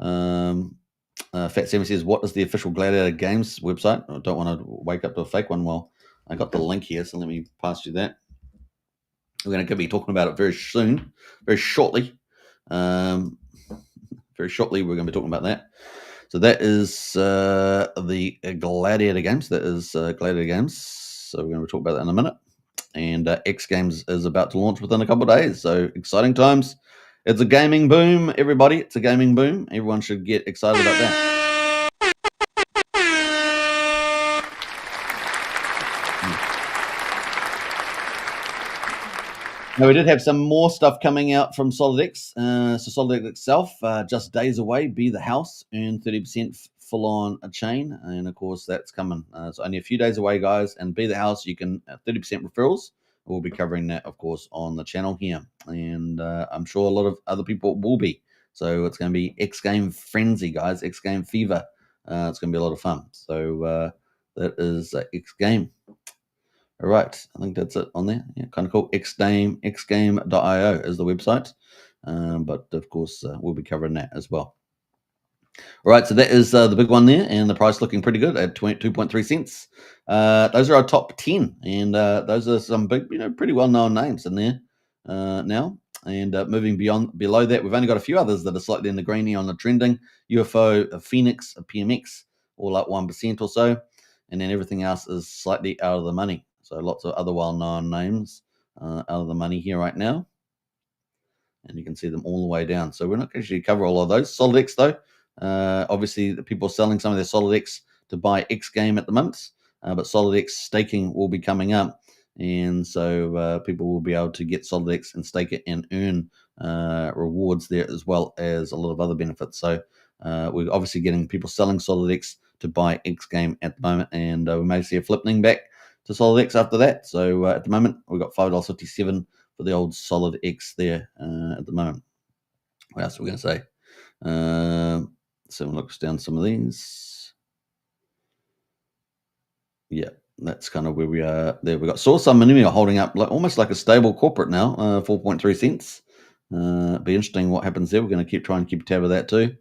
B: Fat7 says, what is the official Gladiator Games website? I don't want to wake up to a fake one. Well, I got the link here, so let me pass you that. We're going to be talking about it very soon, very shortly. Very shortly, we're going to be talking about that. So that is the Gladiator Games. That is Gladiator Games. So we're going to talk about that in a minute. And X Games is about to launch within a couple of days. So exciting times. It's a gaming boom, everybody. It's a gaming boom. Everyone should get excited about that. Now, we did have some more stuff coming out from SolidX. So SolidX itself, just days away, Be the House, earn 30% full on a chain. And of course, that's coming. So only a few days away, guys. And Be the House, you can 30% referrals. We'll be covering that, of course, on the channel here. And I'm sure a lot of other people will be. So it's going to be X Game Frenzy, guys. X Game Fever. It's going to be a lot of fun. So that is X Game. All right, I think that's it on there. Yeah, kind of cool. xgame.io is the website. But of course, we'll be covering that as well. All right, so that is the big one there, and the price looking pretty good at 2.3 cents. Those are our top 10, and those are some big, pretty well-known names in there now. And moving below that, we've only got a few others that are slightly in the greeny on the trending. UFO, Phoenix, PMX, all up 1% or so, and then everything else is slightly out of the money. So lots of other well-known names out of the money here right now. And you can see them all the way down. So we're not going to actually cover all of those. SolidX, though, obviously the people are selling some of their SolidX to buy X Game at the moment. But SolidX staking will be coming up. And so people will be able to get SolidX and stake it and earn rewards there, as well as a lot of other benefits. So we're obviously getting people selling SolidX to buy X Game at the moment. And we may see a flipping back to SolidX after that. So at the moment, we've got $5.57 for the old SolidX there at the moment. What else are we going to say? So we'll look down some of these. Yeah, that's kind of where we are there. We've got Source Money holding up almost like a stable corporate now, 4.3 cents. Be interesting what happens there. We're going to try and keep tab of that too.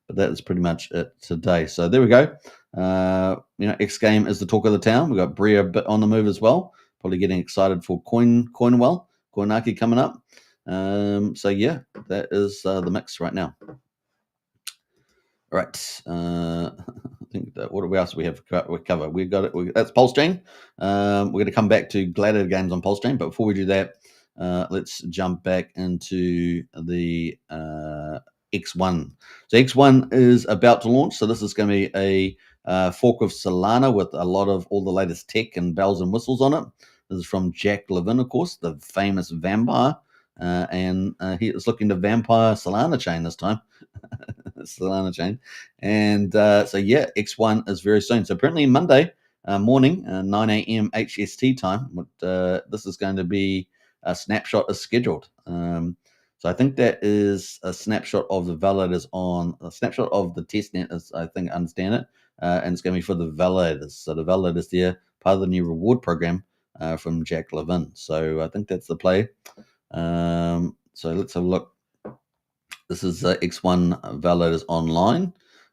B: But that is pretty much it today. So there we go. X Game is the talk of the town. We've got Bria a bit on the move as well. Probably getting excited for Koinaki coming up. So yeah, that is the mix right now. All right. I think that what else we have we cover? We've got it. That's PulseChain. We're going to come back to Gladiator Games on PulseChain, but before we do that, let's jump back into the X1. So X1 is about to launch. So this is going to be a fork of Solana with a lot of all the latest tech and bells and whistles on it. This is from Jack Levin, of course, the famous vampire. And he is looking to vampire Solana chain this time. Solana chain. And so, yeah, X1 is very soon. So apparently Monday morning, 9 a.m. HST time, this is going to be a snapshot is scheduled. So I think that is a snapshot of the validators a snapshot of the testnet, as I think I understand it. And it's going to be for the validators. So the validators there, part of the new reward program from Jack Levin. So I think that's the play. So let's have a look. This is X1 validators online.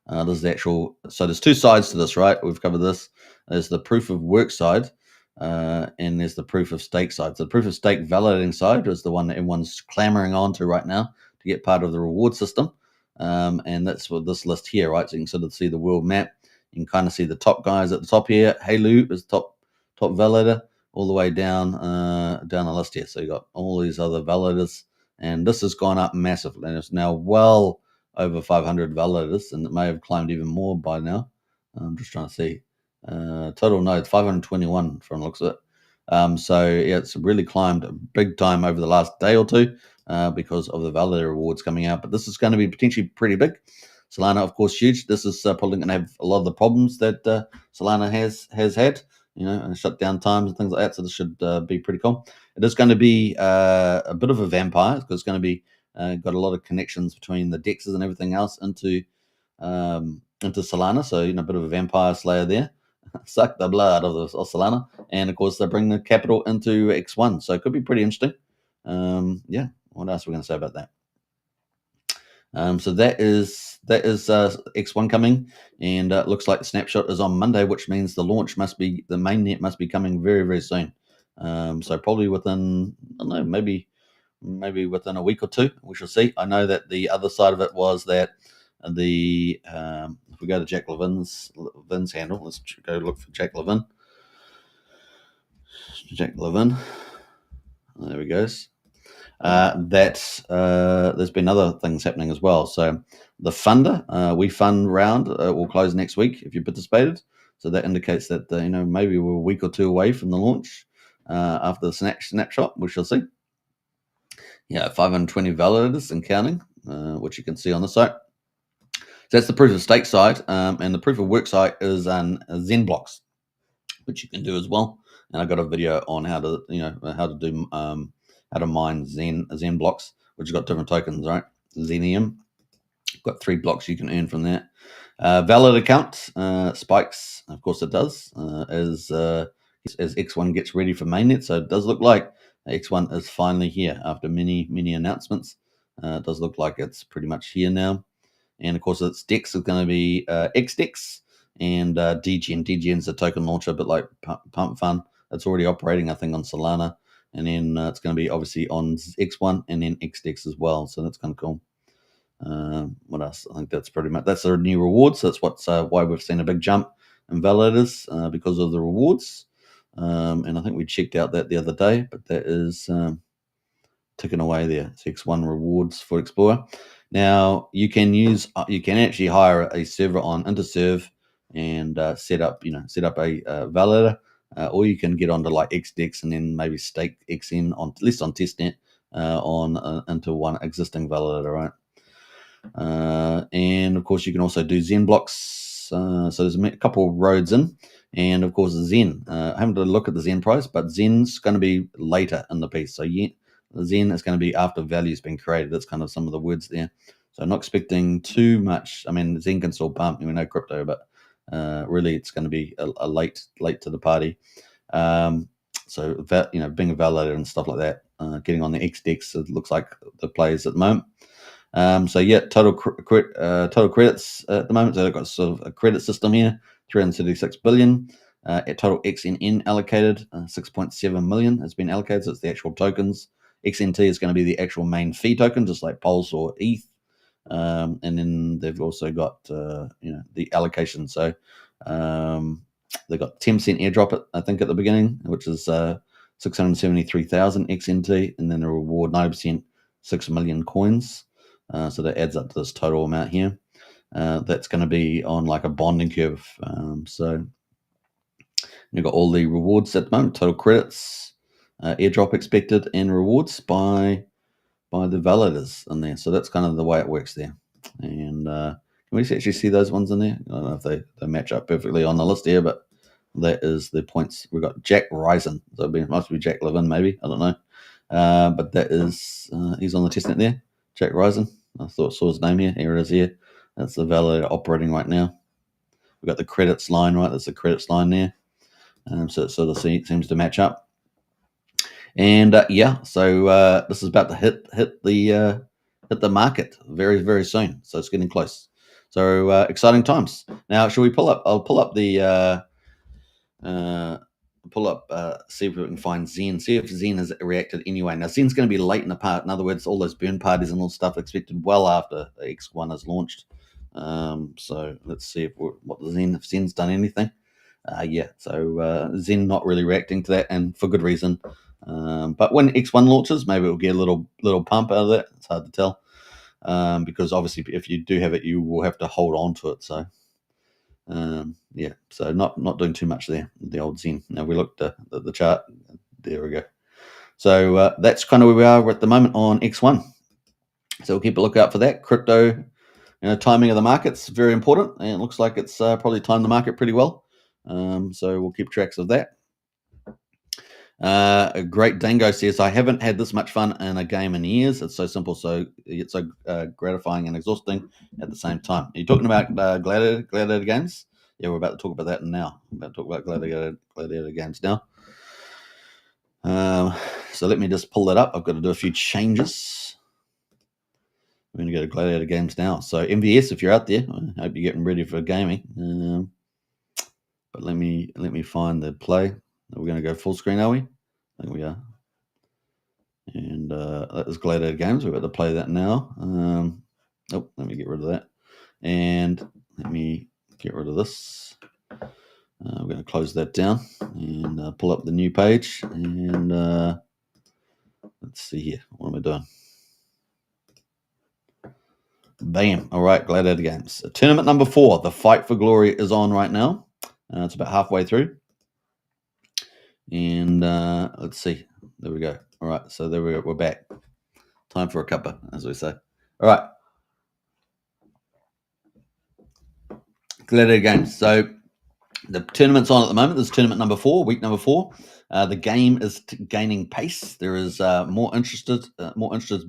B: This is the actual. So there's two sides to this, right? We've covered this. There's the proof of work side, and there's the proof of stake side. So the proof of stake validating side is the one that everyone's clamoring on to right now to get part of the reward system. And that's what this list here, right? So you can sort of see the world map. You can kind of see the top guys at the top here. Halu is top validator, all the way down the list here. So you got all these other validators, and this has gone up massively, and it's now well over 500 validators, and it may have climbed even more by now. I'm just trying to see total nodes 521 from the looks of it. So yeah, it's really climbed big time over the last day or two because of the validator rewards coming out. But this is going to be potentially pretty big. Solana, of course, huge. This is probably going to have a lot of the problems that Solana has had, and shutdown times and things like that. So this should be pretty cool. It is going to be a bit of a vampire because it's going to be got a lot of connections between the dexes and everything else into Solana. So a bit of a vampire slayer there. Suck the blood of Solana, and of course they bring the capital into X1. So it could be pretty interesting. Yeah, what else are we going to say about that? So that is X1 coming, and it looks like the snapshot is on Monday, which means the launch the mainnet must be coming very, very soon. So probably within, I don't know, maybe within a week or two, we shall see. I know that the other side of it was that if we go to Jack Levin's handle, let's go look for Jack Levin. Jack Levin, there we go. There's been other things happening as well. So the funder, we fund round will close next week if you participated. So that indicates that maybe we're a week or two away from the launch after the snapshot. We shall see. Yeah, 520 validators and counting, which you can see on the site. So that's the proof of stake side, and the proof of work site is Zen blocks, which you can do as well. And I got a video on how to do how to mine Zen blocks, which has got different tokens, right? Zenium. Got 3 blocks you can earn from that. Valid account spikes, of course it does, as X1 gets ready for mainnet. So it does look like X1 is finally here after many, many announcements. It does look like it's pretty much here now. And of course, its DEX is going to be XDEX and DGen. DGen is a token launcher, a bit like Pump Fund. It's already operating, I think, on Solana. And then it's going to be obviously on X1 and then XDEX as well. So that's kind of cool. What else? I think that's pretty much, that's the new rewards. So that's what's why we've seen a big jump in validators because of the rewards. And I think we checked out that the other day, but that is ticking away there. It's X1 rewards for Explorer. Now you can actually hire a server on Interserve and set up a validator, or you can get onto like XDEX and then maybe stake XN at least on testnet into one existing validator, right? And of course you can also do Zen blocks. So there's a couple of roads in, and of course Zen. I haven't had a look at the Zen price, but Zen's going to be later in the piece. So Zen is going to be after value's been created. That's kind of some of the words there. So I'm not expecting too much. I mean, Zen can still pump. We know crypto, but really it's going to be a late to the party. So that, being a validator and stuff like that, getting on the XDEX, it looks like the players at the moment. So yeah, total credits at the moment. So they've got sort of a credit system here, 336 billion. Total XNN allocated, 6.7 million has been allocated. So it's the actual tokens. XNT is going to be the actual main fee token, just like Pulse or ETH. And then they've also got the allocation. So they got 10% airdrop I think at the beginning, which is 673,000 XNT, and then the reward 9%, 6 million coins. So that adds up to this total amount here. That's going to be on like a bonding curve. So You've got all the rewards at the moment, total credits, airdrop expected, and rewards by the validators in there. So that's kind of the way it works there. And can we actually see those ones in there? I don't know if they match up perfectly on the list here, but that is the points. We've got Jack Risen. So it must be Jack Levin, maybe. I don't know. But that is, he's on the testnet there. Jack Risen. I saw his name here. Here it is here. That's the validator operating right now. We've got the credits line, right? There's the credits line there. So it sort of seems to match up. And so this is about to hit the market very, very soon. So it's getting close. So exciting times. Now, should we pull up? I'll pull up the see if we can find Zen. See if Zen has reacted anyway. Now Zen's going to be late in the part. In other words, all those burn parties and all stuff expected well after X1 is launched. So let's see if Zen's done anything. So Zen not really reacting to that, and for good reason. But when X1 launches, maybe it'll get a little pump out of that. It's hard to tell, because obviously if you do have it, you will have to hold on to it. So so not doing too much there, the old Zen. Now we looked at the chart. There we go. So that's kind of where we are at the moment on X1. So we'll keep a lookout for that. Crypto, timing of the market's very important, and it looks like it's probably timed the market pretty well. So we'll keep tracks of that. A great Dango says, I haven't had this much fun in a game in years. It's so simple, so it's so gratifying and exhausting at the same time. Are you talking about Gladiator games? Yeah, we're about to talk about that now. We're about to talk about Gladiator games now. So let me just pull that up. I've got to do a few changes. We're going to go to Gladiator games now. So MVS, if you're out there, I hope you're getting ready for gaming. But let me find the play. We're going to go full screen, are we? I think we are. And that is Gladiator games. We're about to play that now. Let me get rid of that. And let me get rid of this. We're going to close that down and pull up the new page. And let's see here. What am I doing? Bam. All right, Gladiator games. Tournament number 4, the Fight for Glory, is on right now. It's about halfway through. And let's see. There we go. All right, so there we go. We're back. Time for a cuppa, as we say. All right. Gladiator games. So the tournament's on at the moment. This is tournament number 4, week number 4. The game is gaining pace. There is more interest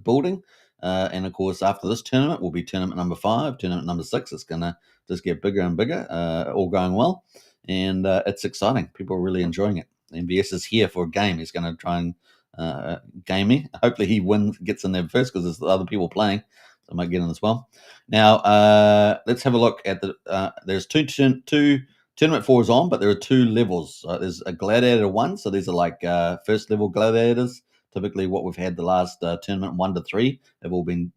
B: building. And of course, after this tournament will be tournament number 5, tournament number 6. It's going to just get bigger and bigger, all going well. And it's exciting. People are really enjoying it. MBS is here for a game. He's going to try and game me. Hopefully he gets in there first, because there's other people playing. So I might get in as well. Now, let's have a look at there's Tournament 4 is on, but there are 2 levels. There's a Gladiator 1, so these are like first level Gladiators. Typically what we've had the last tournament 1 to 3 have all been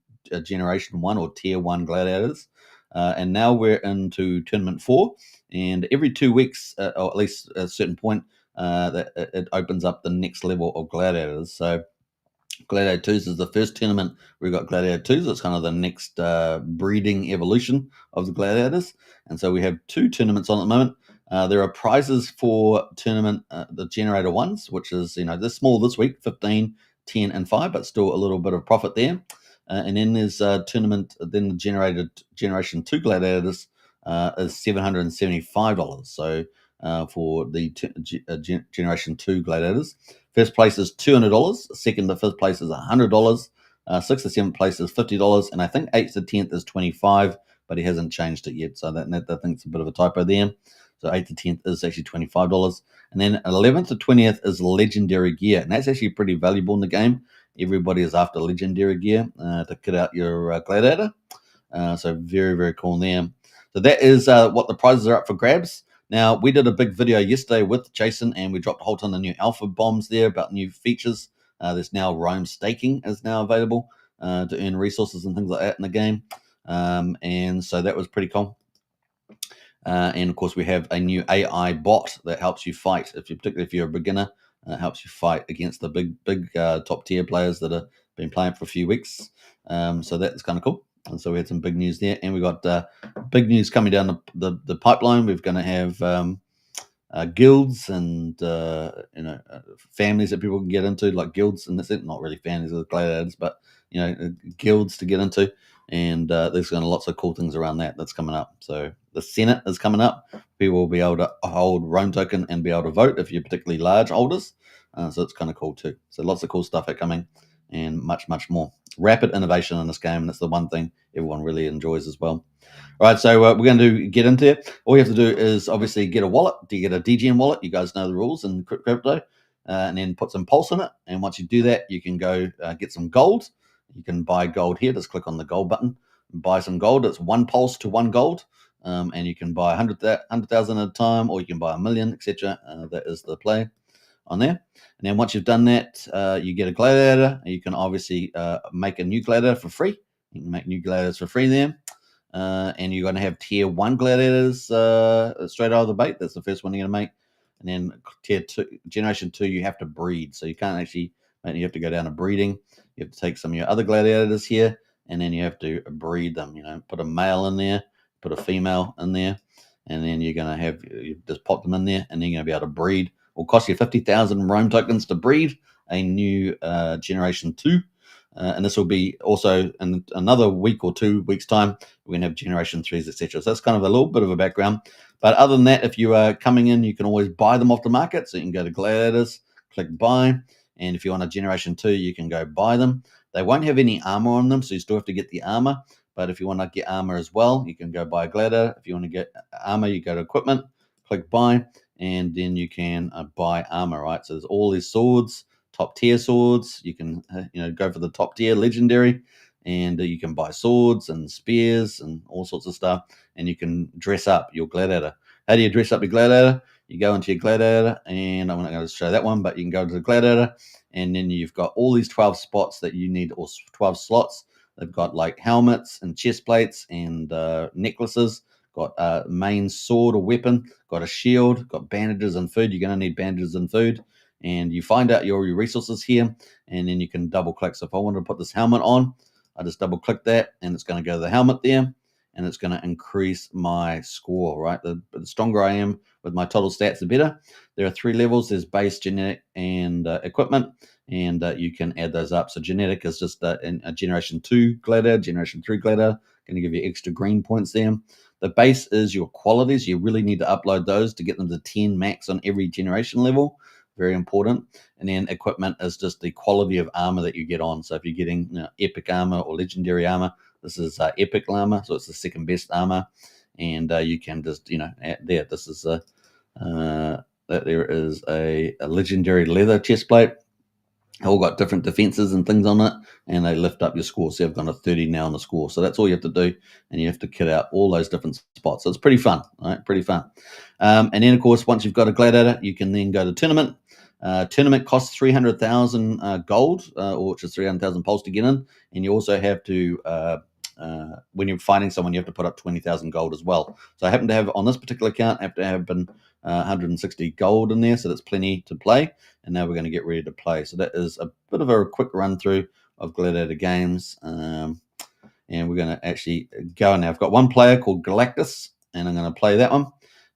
B: Generation 1 or Tier 1 Gladiators. And now we're into Tournament 4, and every 2 weeks, or at least at a certain point, that it opens up the next level of Gladiators. So Gladiator 2s is the first tournament. We've got Gladiator 2s. It's kind of the next breeding evolution of the Gladiators. And so we have 2 tournaments on at the moment. There are prizes for tournament, the Generator 1s, which is, they're small this week, 15, 10, and 5, but still a little bit of profit there. And then there's tournament, then the Generation 2 Gladiators is $775. So for the Generation 2 Gladiators. First place is $200. Second to fifth place is $100. Sixth to seventh place is $50. And I think 8th to 10th is $25, but he hasn't changed it yet. So that I think it's a bit of a typo there. So 8th to 10th is actually $25. And then 11th to 20th is legendary gear. And that's actually pretty valuable in the game. Everybody is after legendary gear to kit out your Gladiator. So very, very cool there. So that is what the prizes are up for grabs. Now, we did a big video yesterday with Jason, and we dropped a whole ton of new alpha bombs there about new features. There's now roam staking is now available to earn resources and things like that in the game. And so that was pretty cool. And, of course, we have a new AI bot that helps you fight, particularly if you're a beginner. Helps you fight against the big top-tier players that have been playing for a few weeks. So that's kind of cool. And so we had some big news there, and we got big news coming down the pipeline. We're going to have guilds and families that people can get into, like guilds, and that's it. Not really families of gladiators, but guilds to get into. And there's going to lots of cool things around that's coming up. So the Senate is coming up. People will be able to hold Rome token and be able to vote if you're particularly large holders. So it's kind of cool too. So lots of cool stuff are coming, and much more. Rapid innovation in this game, and that's the one thing everyone really enjoys as well. All right, so we're going to get into it. All you have to do is obviously get a wallet. Do you get a DGM wallet? You guys know the rules in crypto, and then put some Pulse in it. And once you do that, you can go get some gold. You can buy gold here. Just click on the gold button, buy some gold. It's 1 Pulse to 1 gold, and you can buy 100,000 at a time, or you can buy a million, etc. That is the play on there. And then once you've done that, you get a gladiator. You can obviously make a new gladiator for free. You can make new gladiators for free there. And you're going to have tier 1 gladiators straight out of the bait. That's the first one you're going to make. And then tier 2, generation 2, you have to breed. So you can't actually, you have to go down to breeding. You have to take some of your other gladiators here, and then you have to breed them. Put a male in there, put a female in there, and then you're going to have, you just pop them in there, and then you're going to be able to breed. It will cost you 50,000 Rome tokens to breed a new generation 2. And this will be also in another week or 2 weeks' time. We're going to have generation 3s, etc. So that's kind of a little bit of a background. But other than that, if you are coming in, you can always buy them off the market. So you can go to Gladiators, click buy. And if you want a generation 2, you can go buy them. They won't have any armor on them, so you still have to get the armor. But if you want to get armor as well, you can go buy a Gladiator. If you want to get armor, you go to equipment, click buy, and then you can buy armor, right? So there's all these swords, top tier swords. You can go for the top tier legendary, and you can buy swords and spears and all sorts of stuff, and you can dress up your gladiator. How do you dress up your gladiator? You go into your gladiator, and I'm not going to show that one, but you can go to the gladiator, and then you've got all these 12 spots that you need, or 12 slots. They've got like helmets and chest plates and necklaces, got a main sword or weapon, got a shield, got bandages and food. You're going to need bandages and food. And you find out your resources here, and then you can double click. So if I wanted to put this helmet on, I just double click that, and it's going to go to the helmet there, and it's going to increase my score, right? The stronger I am with my total stats, the better. There are 3 levels. There's base, genetic, and equipment, and you can add those up. So genetic is just a generation 2 gladiator, generation 3 gladiator, going to give you extra green points there. The base is your qualities. You really need to upload those to get them to 10 max on every generation level. Very important. And then equipment is just the quality of armor that you get on. So if you're getting epic armor or legendary armor, this is epic armor, so it's the second best armor. And you can just add there. This is there is a legendary leather chest plate. All got different defenses and things on it, and they lift up your score. So you've got a 30 now on the score. So that's all you have to do, and you have to kit out all those different spots. So it's pretty fun, right? Pretty fun. And then, of course, once you've got a gladiator, you can then go to tournament. Tournament costs 300,000 gold, which is 300,000 pulse to get in, and you also have to. When you're fighting someone, you have to put up 20,000 gold as well. So I happen to have on this particular account, I have to have 160 gold in there, so that's plenty to play. And now we're going to get ready to play. So that is a bit of a quick run through of Gladiator games, and we're going to actually go now. I've got one player called Galactus, and I'm going to play that one.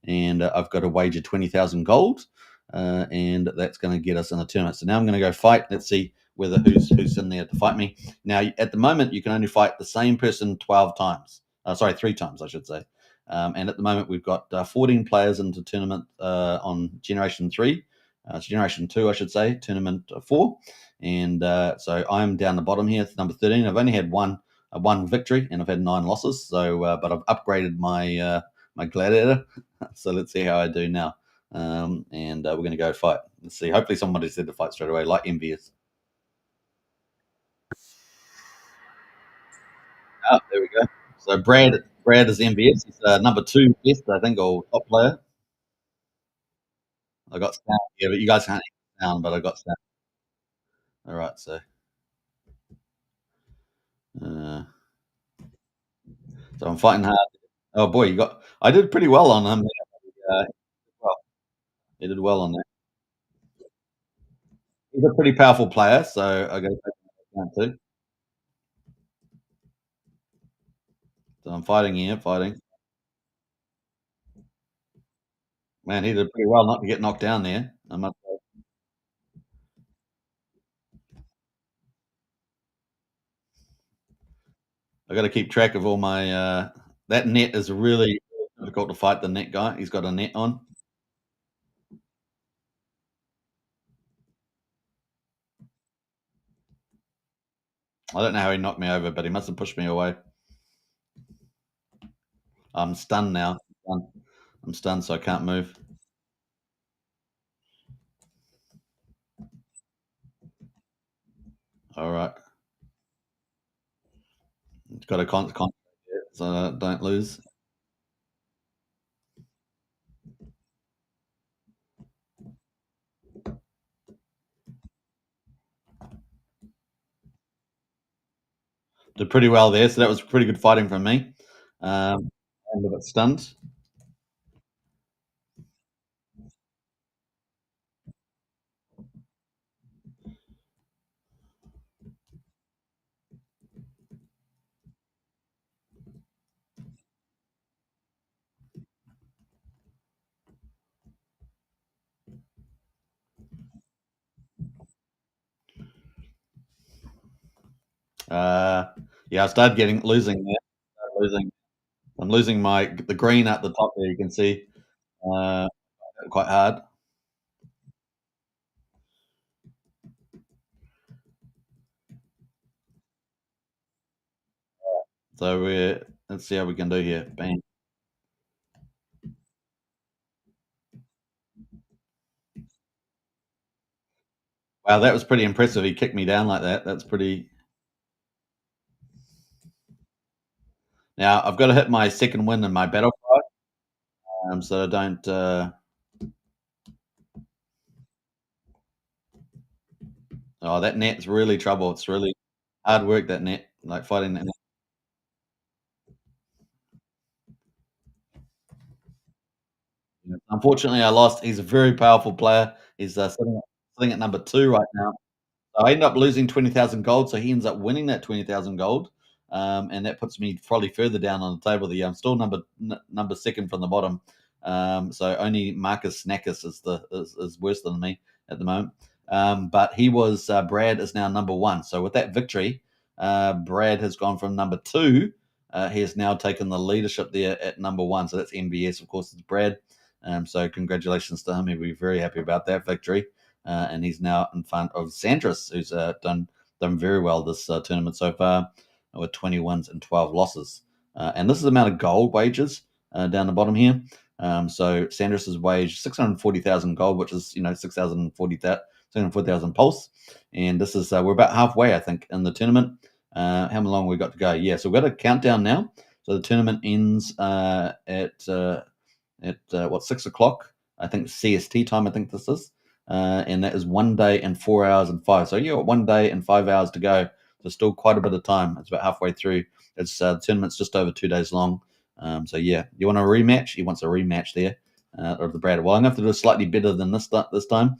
B: And I've got to wager 20,000 gold, and that's going to get us in a tournament. So now I'm going to go fight. Let's see whether who's in there to fight me. Now, at the moment, you can only fight the same person 12 times. 3 times, I should say. And at the moment, we've got 14 players into tournament on Generation 3. Generation 2, I should say, tournament 4. And so I'm down the bottom here, number 13. I've only had one victory, and I've had 9 losses. So, but I've upgraded my my gladiator. So let's see how I do now. And we're going to go fight. Let's see. Hopefully somebody said to fight straight away, like Envious. Oh, there we go. So Brad is Envious. He's number 2 best, I think, or top player. I got sound. Yeah, but you guys can't hear sound, but I got sound. All right, uh, so I'm fighting hard. Oh boy, I did pretty well on him. Well, he did well on that. He's a pretty powerful player, so I got to take him into account too. So I'm fighting here, fighting. Man, he did pretty well not to get knocked down there. I got to keep track of all my. That net is really difficult to fight the net guy. He's got a net on. I don't know how he knocked me over, but he must have pushed me away. I'm stunned now. I'm stunned, so I can't move. All right, got to concentrate, so don't lose. Did pretty well there, so that was pretty good fighting from me. I'm a bit stunned. Uh, yeah, I started getting losing there. Losing. I'm losing my the green at the top there. You can see uh, quite hard. So let's see how we can do here. Bang! Wow, that was pretty impressive. He kicked me down like that. That's pretty. Now I've got to hit my second win in my battle cry, so I don't. Oh, that net's really trouble. It's really hard work. That net, like fighting that net. Unfortunately, I lost. He's a very powerful player. He's sitting at number two right now. So I ended up losing 20,000 gold, so he ends up winning that 20,000 gold, and that puts me probably further down on the table. The I'm still number second from the bottom, so only Marcus Snackus is worse than me at the moment. But he was Brad is now number one. So with that victory, Brad has gone from number two. He has now taken the leadership there at number one. So that's MBS, of course, it's Brad. So congratulations to him. He'll be very happy about that victory. And he's now in front of Sandris, who's done very well this tournament so far, with 20 wins and 12 losses. And this is the amount of gold wages down the bottom here. So Sandris's wage 640,000 gold, which is 640,000 pulse, and this is we're about halfway, I think, in the tournament. How long we got to go? Yeah, so we've got a countdown now. So the tournament ends at what 6 o'clock? I think CST time. I think this is and that is 1 day and 4 hours and five. So you got 1 day and 5 hours to go. So still quite a bit of time. It's about halfway through. It's the tournament's just over 2 days long. So yeah, you want a rematch? He wants a rematch there of the Brad. Well, I'm going to have to do slightly better than this time.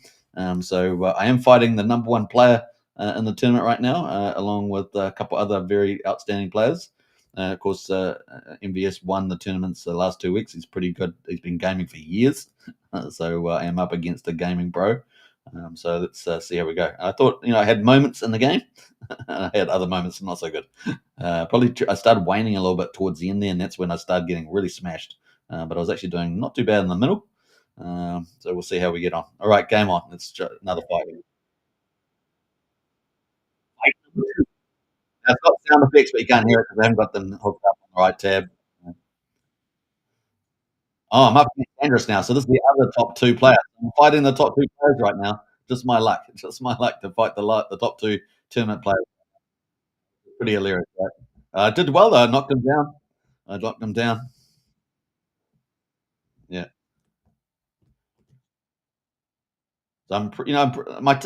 B: So I am fighting the number one player in the tournament right now, along with a couple other very outstanding players. Of course, MVS won the tournaments the last 2 weeks. He's pretty good. He's been gaming for years. So I am up against a gaming pro. So let's see how we go. I thought, I had moments in the game, and I had other moments not so good. I started waning a little bit towards the end there, and that's when I started getting really smashed. But I was actually doing not too bad in the middle. So we'll see how we get on. All right, game on. It's another fight. Now, it's got sound effects, but you can't hear it because I haven't got them hooked up on the right tab. Oh, I'm up against Andrus now. So this is the other top two players. I'm fighting the top two players right now. Just my luck. Just my luck to fight the top two tournament players. Pretty hilarious, right? I did well though. I knocked him down. I knocked him down. Yeah. So I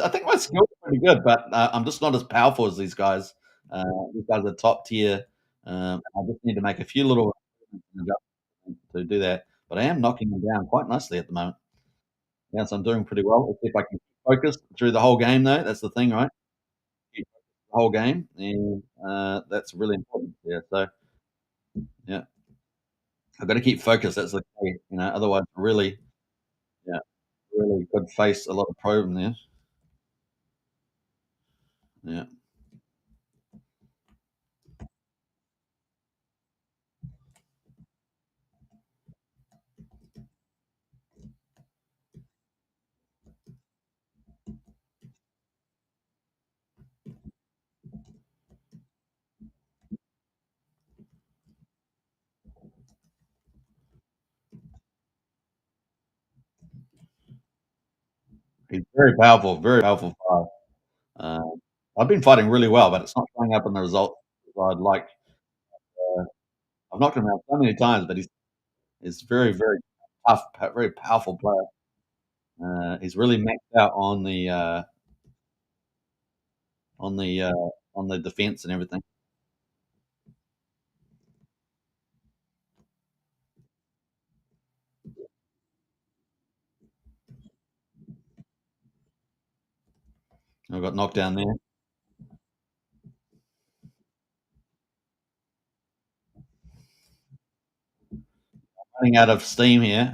B: think my skills are pretty good, but I'm just not as powerful as these guys. These guys are top tier. I just need to make a few little adjustments to do that. But I am knocking them down quite nicely at the moment. Yeah, so I'm doing pretty well. Let's see if I can focus through the whole game, though. That's the thing, right? Keep focused the whole game, and that's really important. Yeah, so yeah, I've got to keep focused. That's the key. Otherwise, really. really could face a lot of problem there. Yeah, he's very powerful fighter. I've been fighting really well, but it's not showing up in the results as I'd like. Uh, I've knocked him out so many times, but he's very tough, very powerful player. He's really maxed out on the uh, on the defense and everything. I got knocked down there. Running out of steam here.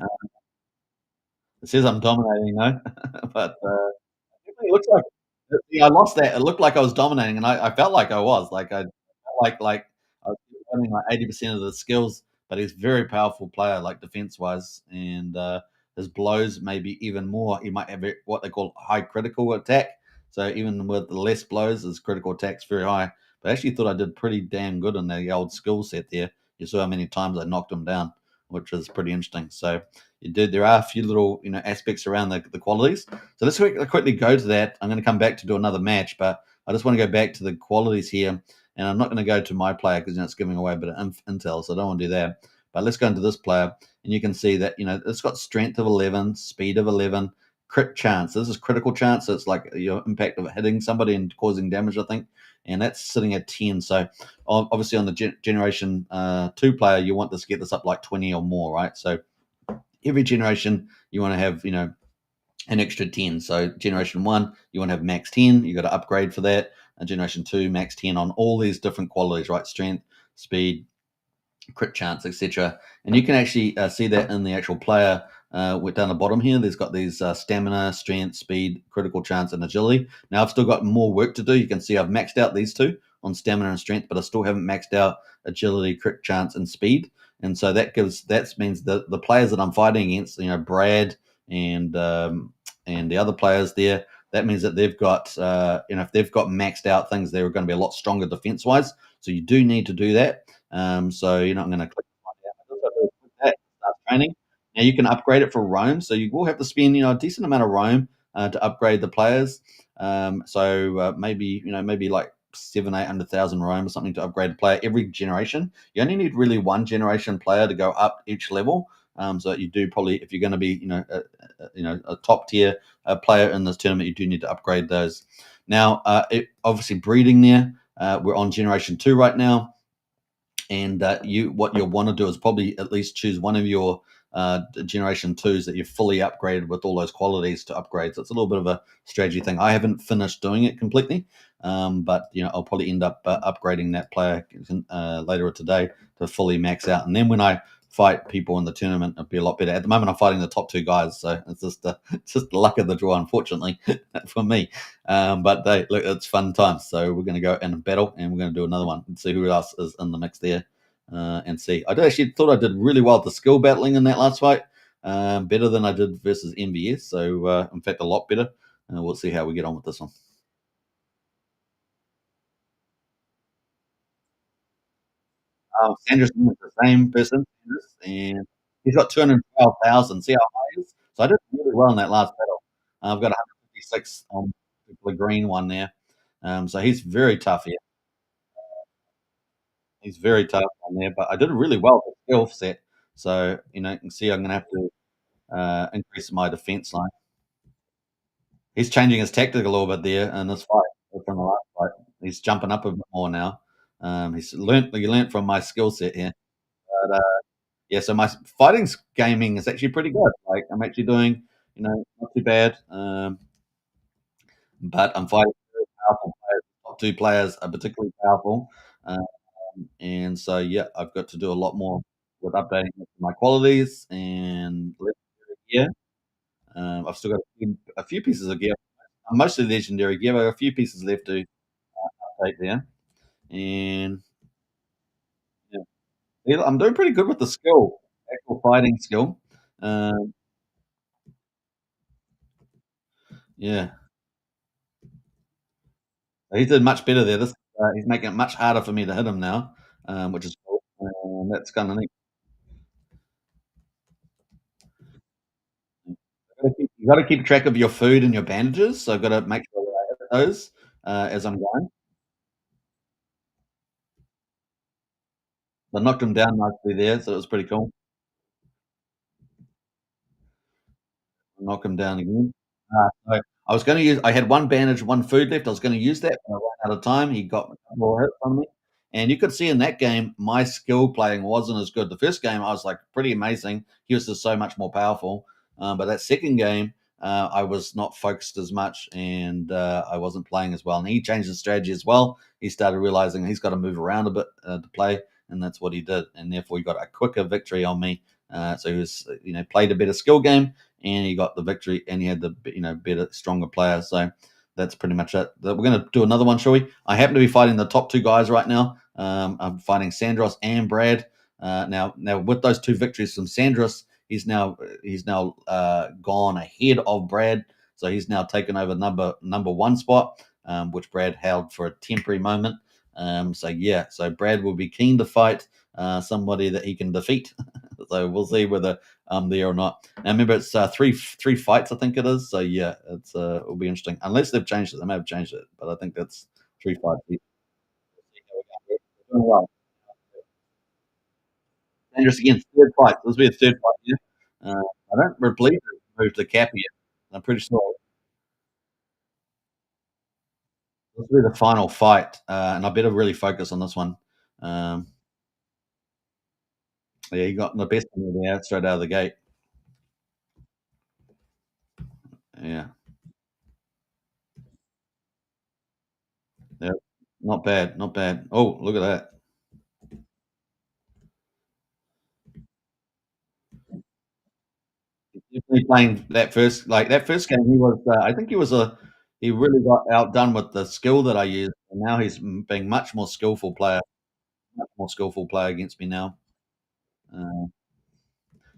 B: It says I'm dominating though, but it looks like see, I lost that. It looked like I was dominating, and I felt like I was. Like I felt like I was running like 80% of the skills. But he's a very powerful player, like defense wise, and his blows maybe even more. He might have what they call high critical attack. So even with the less blows, his critical attack's very high. But I actually thought I did pretty damn good in the old skill set there. You saw how many times I knocked him down, which is pretty interesting. So you did. There are a few little aspects around the qualities. So let's quickly go to that. I'm going to come back to do another match, but I just want to go back to the qualities here. And I'm not going to go to my player because it's giving away a bit of intel, so I don't want to do that. But let's go into this player, and you can see that it's got strength of 11, speed of 11, crit chance. This is critical chance, so it's like your impact of hitting somebody and causing damage, I think, and that's sitting at 10. So obviously on the generation 2 player, you want this to get this up like 20 or more, right? So every generation you want to have an extra 10. So generation 1 you want to have max 10, you got to upgrade for that. And generation 2 max 10 on all these different qualities, right? Strength, speed, crit chance, etc. And you can actually see that in the actual player. Down the bottom here, there's got these stamina, strength, speed, critical chance, and agility. Now I've still got more work to do. You can see I've maxed out these two on stamina and strength, but I still haven't maxed out agility, crit chance, and speed. And so that means the players that I'm fighting against, Brad and the other players there. That means that they've got if they've got maxed out things, they're going to be a lot stronger defense wise. So you do need to do that. So I'm going to click on that, start training. Now you can upgrade it for Rome, so you will have to spend a decent amount of Rome to upgrade the players. So maybe like 700,000 800,000 Rome or something to upgrade a player every generation. You only need really one generation player to go up each level. So you do probably, if you're going to be a top tier player in this tournament, you do need to upgrade those. Now, obviously breeding there. We're on generation 2 right now, and what you'll want to do is probably at least choose one of your generation 2s that you've fully upgraded with all those qualities to upgrade. So it's a little bit of a strategy thing. I haven't finished doing it completely, but I'll probably end up upgrading that player later today to fully max out. And then when I fight people in the tournament, it'll be a lot better. At the moment, I'm fighting the top 2 guys, so it's just the luck of the draw, unfortunately, for me. But look, it's fun times. So we're going to go and battle, and we're going to do another one and see who else is in the mix there, and see. I actually thought I did really well at the skill battling in that last fight, better than I did versus MVS. So in fact, a lot better. We'll see how we get on with this one. Sanderson is the same person, and he's got 212,000. See how high he is? So I did really well in that last battle. I've got 156 on the green one there. So he's very tough here. He's very tough on there, but I did really well with the skill set. So, you can see I'm going to have to increase my defense line. He's changing his tactic a little bit there in this fight from the last fight. He's jumping up a bit more now. He learned from my skill set here. But yeah, so my fighting gaming is actually pretty good. Like I'm actually doing, not too bad. But I'm fighting very powerful players. Top 2 players are particularly powerful. Um, and so, yeah, I've got to do a lot more with updating my qualities and yeah. I've still got a a few pieces of gear, mostly legendary gear, but a few pieces left to update there. And yeah, yeah, I'm doing pretty good with the skill, actual fighting skill. Um, yeah, he's doing much better there. He's making it much harder for me to hit him now, which is cool. That's kind of neat. You got to keep track of your food and your bandages. So I've got to make sure that I hit those as I'm going. I knocked him down nicely there, so it was pretty cool. Knock him down again. So I was gonna use I had 1 bandage, 1 food left. I was gonna use that, but I ran out of time. He got a couple more hits on me. And you could see in that game, my skill playing wasn't as good. The first game, I was, like, pretty amazing. He was just so much more powerful. But that second game, I was not focused as much, and, I wasn't playing as well. And he changed his strategy as well. He started realizing he's gotta move around a bit, to play, and that's what he did. And therefore, he got a quicker victory on me. So he was, played a better skill game, and he got the victory, and he had the better, stronger player. So that's pretty much it. We're going to do another one, shall we? I happen to be fighting the top two guys right now. I'm fighting Sandros and Brad. Now with those two victories from Sandros, he's now gone ahead of Brad, so he's now taken over number one spot, which Brad held for a temporary moment. So Brad will be keen to fight somebody that he can defeat. So we'll see whether I'm there or not. Now remember, it's three fights, I think it is. So yeah, it'll be interesting. Unless they've changed it, they may have changed it, but I think that's 3 fights. Doing well. Dangerous again, third fight. This will be a third fight. Yeah. I don't believe it's moved to cap yet. I'm pretty sure this will be the final fight, and I better really focus on this one. Um, yeah, he got the best of me there straight out of the gate. Yeah, yeah, not bad, not bad. Oh, look at that. Definitely playing that first game, he was, I think he really got outdone with the skill that I used, and now he's being much more skillful player against me now. Uh,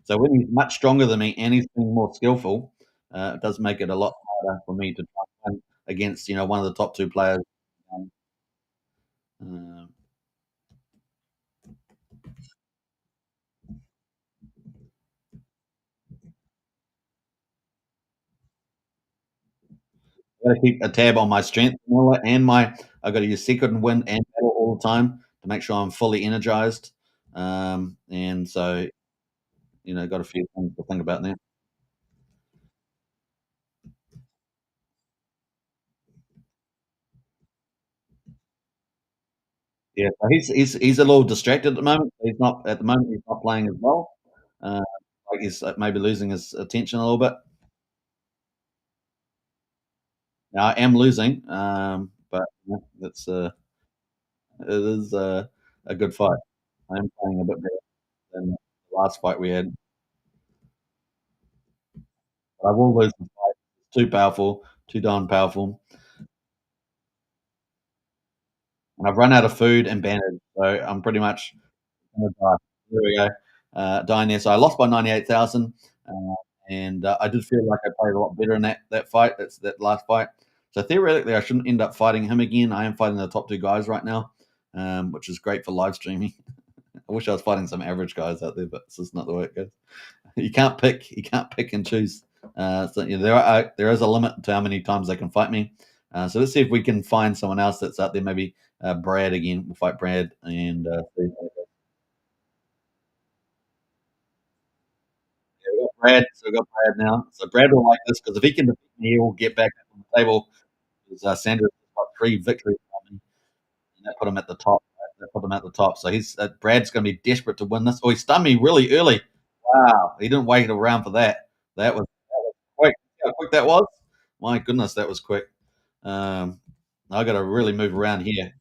B: so when he's much stronger than me and he's being more skillful, it does make it a lot harder for me to try and win against, one of the top 2 players. Um, uh, Gotta keep a tab on my strength and all that, and I gotta use secret and win and battle all the time to make sure I'm fully energized. And so got a few things to think about there. Yeah, so he's a little distracted at the moment. He's not playing as well. Uh, like he's maybe losing his attention a little bit. Now I am losing, but it is a good fight. I am playing a bit better than the last fight we had. But I will lose the fight. It's too powerful, too darn powerful. And I've run out of food and bandage, so I'm pretty much gonna die. There we go. Dying there. So I lost by 98,000, and I did feel like I played a lot better in that fight. That's that last fight. So theoretically, I shouldn't end up fighting him again. I am fighting the top 2 guys right now, which is great for live streaming. I wish I was fighting some average guys out there, but it's just not the way it goes. You can't pick and choose. There is a limit to how many times they can fight me. So let's see if we can find someone else that's out there. Maybe Brad again. We'll fight Brad and see how it goes. Yeah, we got Brad. So we got Brad now. So Brad will like this because if he can defeat me, he will get back up on the table. Because Sanders got 3 victories on me, and that put him at the top. That put him at the top. So Brad's going to be desperate to win this. Oh, he stunned me really early. Wow, he didn't wait around for that. That was quick. See how quick that was? My goodness, that was quick. Um, I got to really move around here.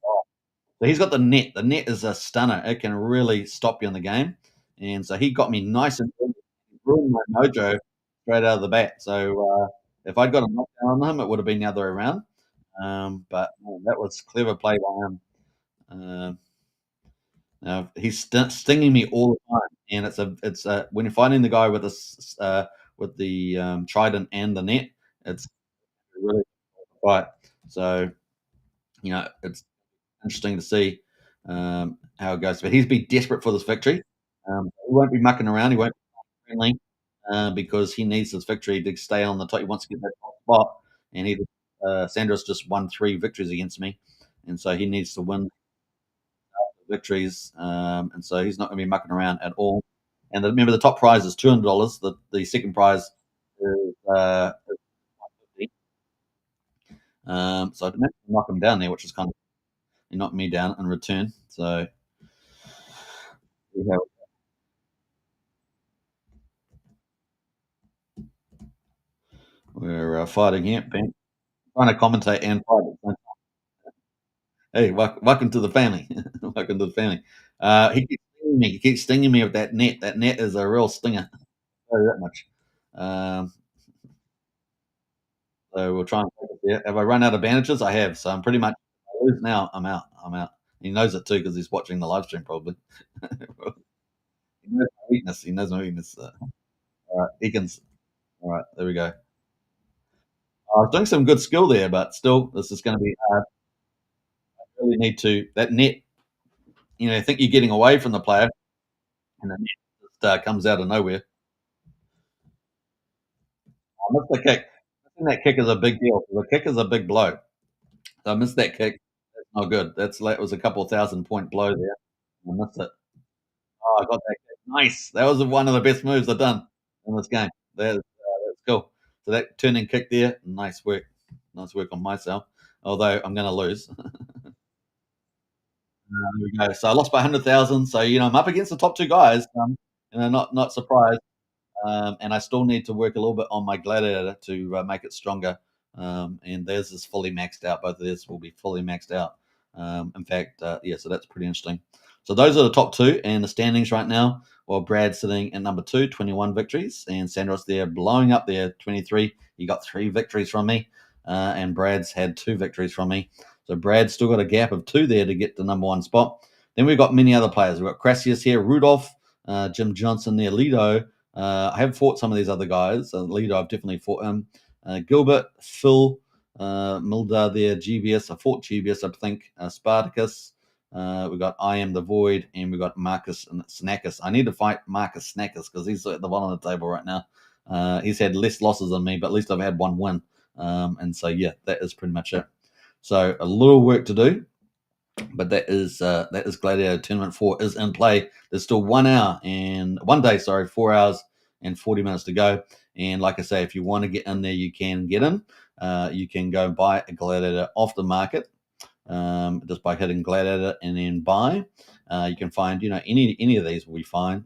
B: So he's got the net. The net is a stunner. It can really stop you in the game. And so he got me nice and early, ruined my mojo straight out of the bat. So If I'd got a knockdown on him, it would have been the other way around. But that was clever play by him. Um, Now he's stinging me all the time, and it's when you're fighting the guy with with the trident and the net, it's a really difficult fight. So it's interesting to see how it goes. But he's be desperate for this victory. He won't be mucking around. He won't be friendly because he needs this victory to stay on the top. He wants to get that top spot, and Sandros just won 3 victories against me, and so he needs to win victories, and so he's not going to be mucking around at all. And remember, the top prize is $200. The second prize is 150. So I didn't knock him down there, which is kind of he knocked me down in return. So yeah, we're fighting here, Ben. Trying to commentate and fight. At the same time. Hey, welcome to the family. Welcome to the family. He keeps stinging me. He keeps stinging me with that net. That net is a real stinger. Tell you that much. Um, So we'll try and take it there. Have I run out of bandages? I have. So I'm pretty much if I lose now. I'm out. I'm out. He knows it too because he's watching the live stream probably. He knows my weakness. He knows my weakness. All right, Eakins. All right, there we go. I was doing some good skill there, but still, this is going to be hard. I really need to that net. I think you're getting away from the player, and the net just comes out of nowhere. I missed the kick. Missing that kick is a big deal. The kick is a big blow. So I missed that kick. That's not good. That was a couple thousand point blow there. I missed it. Oh, I got that kick. Nice. That was one of the best moves I've done in this game. That's cool. So that turning kick there, nice work. Nice work on myself. Although I'm going to lose. There we go. So I lost by 100,000. So I'm up against the top 2 guys. Not surprised. And I still need to work a little bit on my Gladiator to make it stronger. And theirs is fully maxed out. Both of theirs will be fully maxed out. In fact, yeah, so that's pretty interesting. So those are the top 2 and the standings right now. While Brad's sitting at number 2, 21 victories, and Sandros there blowing up there, 23. He got 3 victories from me, and Brad's had 2 victories from me. So Brad's still got a gap of 2 there to get the number 1 spot. Then we've got many other players. We've got Crassius here, Rudolph, Jim Johnson there, Lido. I have fought some of these other guys. Lido, I've definitely fought him. Gilbert, Phil, Milda there, GBS. I fought GBS, I think. Spartacus. We got I Am the Void, and we got Marcus and Snackus. I need to fight Marcus Snackus because he's at the bottom of the table right now. He's had less losses than me, but at least I've had 1 win. And so, yeah, that is pretty much it. So a little work to do, but that is Gladiator Tournament 4 is in play. There's still 1 hour and 1 day, 4 hours and 40 minutes to go. And like I say, if you want to get in there, you can get in. You can go buy a Gladiator off the market just by hitting Gladiator and then buy. You can find, any of these will be fine.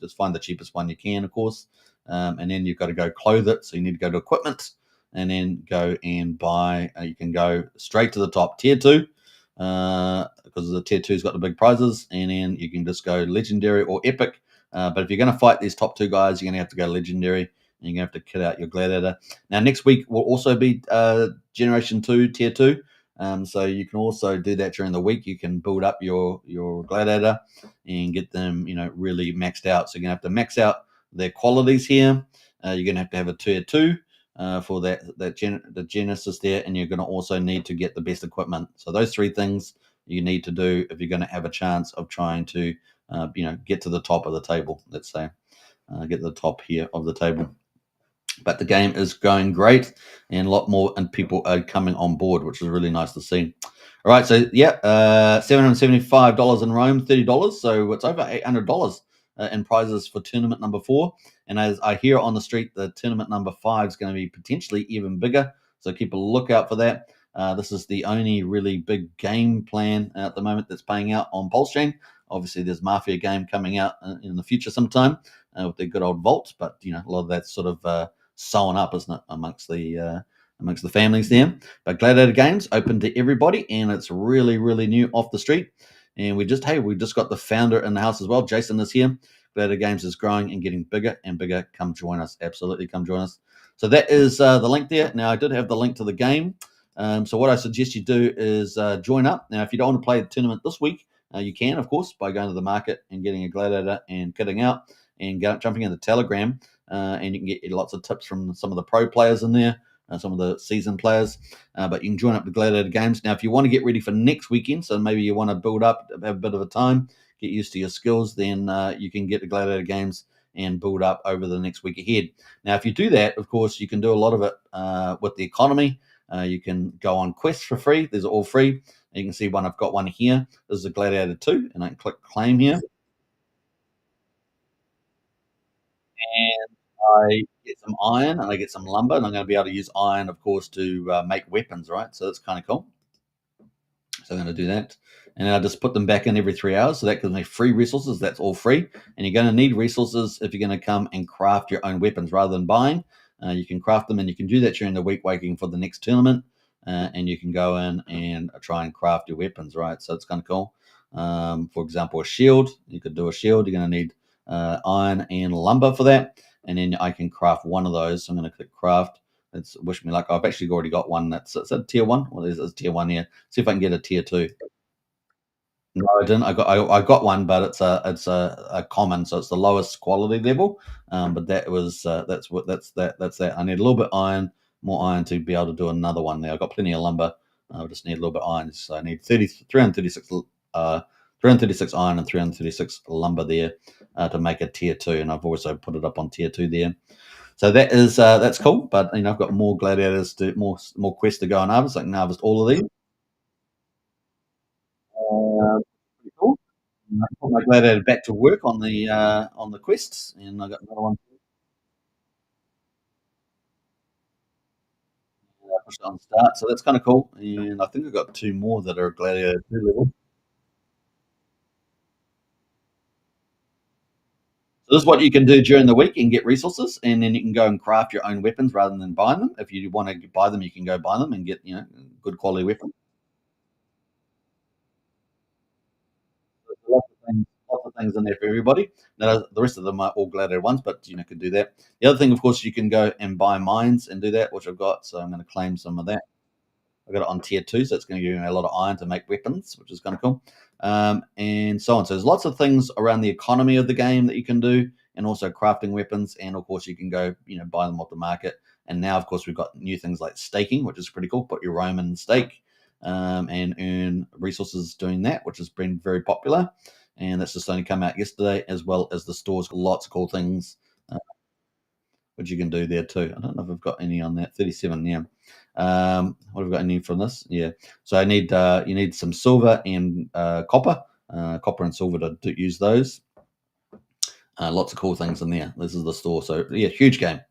B: Just find the cheapest one you can, of course. And then you've got to go clothe it. So you need to go to equipment and then go and buy. You can go straight to the top tier 2 because the tier 2's got the big prizes. And then you can just go legendary or epic. But if you're going to fight these top 2 guys, you're going to have to go legendary. And you're going to have to kit out your Gladiator. Now, next week will also be Generation 2, Tier 2. So you can also do that during the week. You can build up your Gladiator and get them, really maxed out. So you're going to have to max out their qualities here. You're going to have a Tier 2 for the Genesis there. And you're going to also need to get the best equipment. So those 3 things you need to do if you're going to have a chance of trying to, get to the top of the table, let's say. Get to the top here of the table. But the game is going great, and a lot more and people are coming on board, which is really nice to see. All right, so yeah, $775 in Rome, $30, so it's over $800 in prizes for tournament number 4. And as I hear on the street, the tournament number 5 is going to be potentially even bigger, so keep a lookout for that. This is the only really big game plan at the moment that's paying out on PulseChain. Obviously, there's Mafia game coming out in the future sometime with their good old vault, but a lot of that's sort of sewn up, isn't it, amongst the families there. But Gladiator Games open to everybody, and it's really, really new off the street. And we just got the founder in the house as well. Jason is here. Gladiator Games is growing and getting bigger and bigger. Come join us. Absolutely, come join us. So that is the link there. Now, I did have the link to the game. So what I suggest you do is join up. Now, if you don't want to play the tournament this week, you can, of course, by going to the market and getting a Gladiator and kitting out and jumping in the Telegram. And you can get lots of tips from some of the pro players in there, some of the seasoned players. But you can join up the Gladiator Games. Now, if you want to get ready for next weekend, so maybe you want to build up, have a bit of a time, get used to your skills, then you can get the Gladiator Games and build up over the next week ahead. Now, if you do that, of course, you can do a lot of it with the economy. You can go on quests for free. These are all free. You can see one. I've got one here. This is a Gladiator 2, and I can click claim here. And I get some iron, and I get some lumber, and I'm going to be able to use iron, of course, to make weapons, right? So that's kind of cool. So I'm going to do that. And then I just put them back in every 3 hours. So that gives me free resources. That's all free. And you're going to need resources if you're going to come and craft your own weapons rather than buying. You can craft them, and you can do that during the week waiting for the next tournament. And you can go in and try and craft your weapons, right? So it's kind of cool. For example, a shield. You could do a shield. You're going to need iron and lumber for that. And then I can craft one of those. So I'm going to click craft. It's wish me luck. I've actually already got one that's it's a tier 1. Well, there's tier 1 here. See if I can get a tier 2. No, I didn't. I got one, but it's a common, so it's the lowest quality level. But that was that's that. I need a little bit iron, more iron to be able to do another one there. I've got plenty of lumber. I just need a little bit of iron. So I need 336 336 iron and 336 lumber there to make a tier 2. And I've also put it up on tier 2 there. So that is that's cool. But I've got more gladiators to more quests to go and harvest. I can harvest all of these. Pretty cool. And I put my gladiator back to work on the quests, and I got another one. Push it on start, so that's kind of cool. And I think I got 2 more that are gladiator 2 level. So this is what you can do during the week. You can get resources, and then you can go and craft your own weapons rather than buying them. If you want to buy them, you can go buy them and get good quality weapons. Lots of things in there for everybody. Now, the rest of them are all gladiator ones, but could do that. The other thing, of course, you can go and buy mines and do that, which I've got. So I'm going to claim some of that. I've got it on tier 2, so it's going to give me a lot of iron to make weapons, which is kind of cool. And so on. So there's lots of things around the economy of the game that you can do, and also crafting weapons. And of course, you can go, buy them off the market. And now, of course, we've got new things like staking, which is pretty cool. Put your Roman stake and earn resources doing that, which has been very popular. And that's just only come out yesterday, as well as the store's got lots of cool things which you can do there too. I don't know if I've got any on that. 37, yeah. What have I got any from this? Yeah. So I need you need some silver and copper and silver to use those. Lots of cool things in there. This is the store. So yeah, huge game.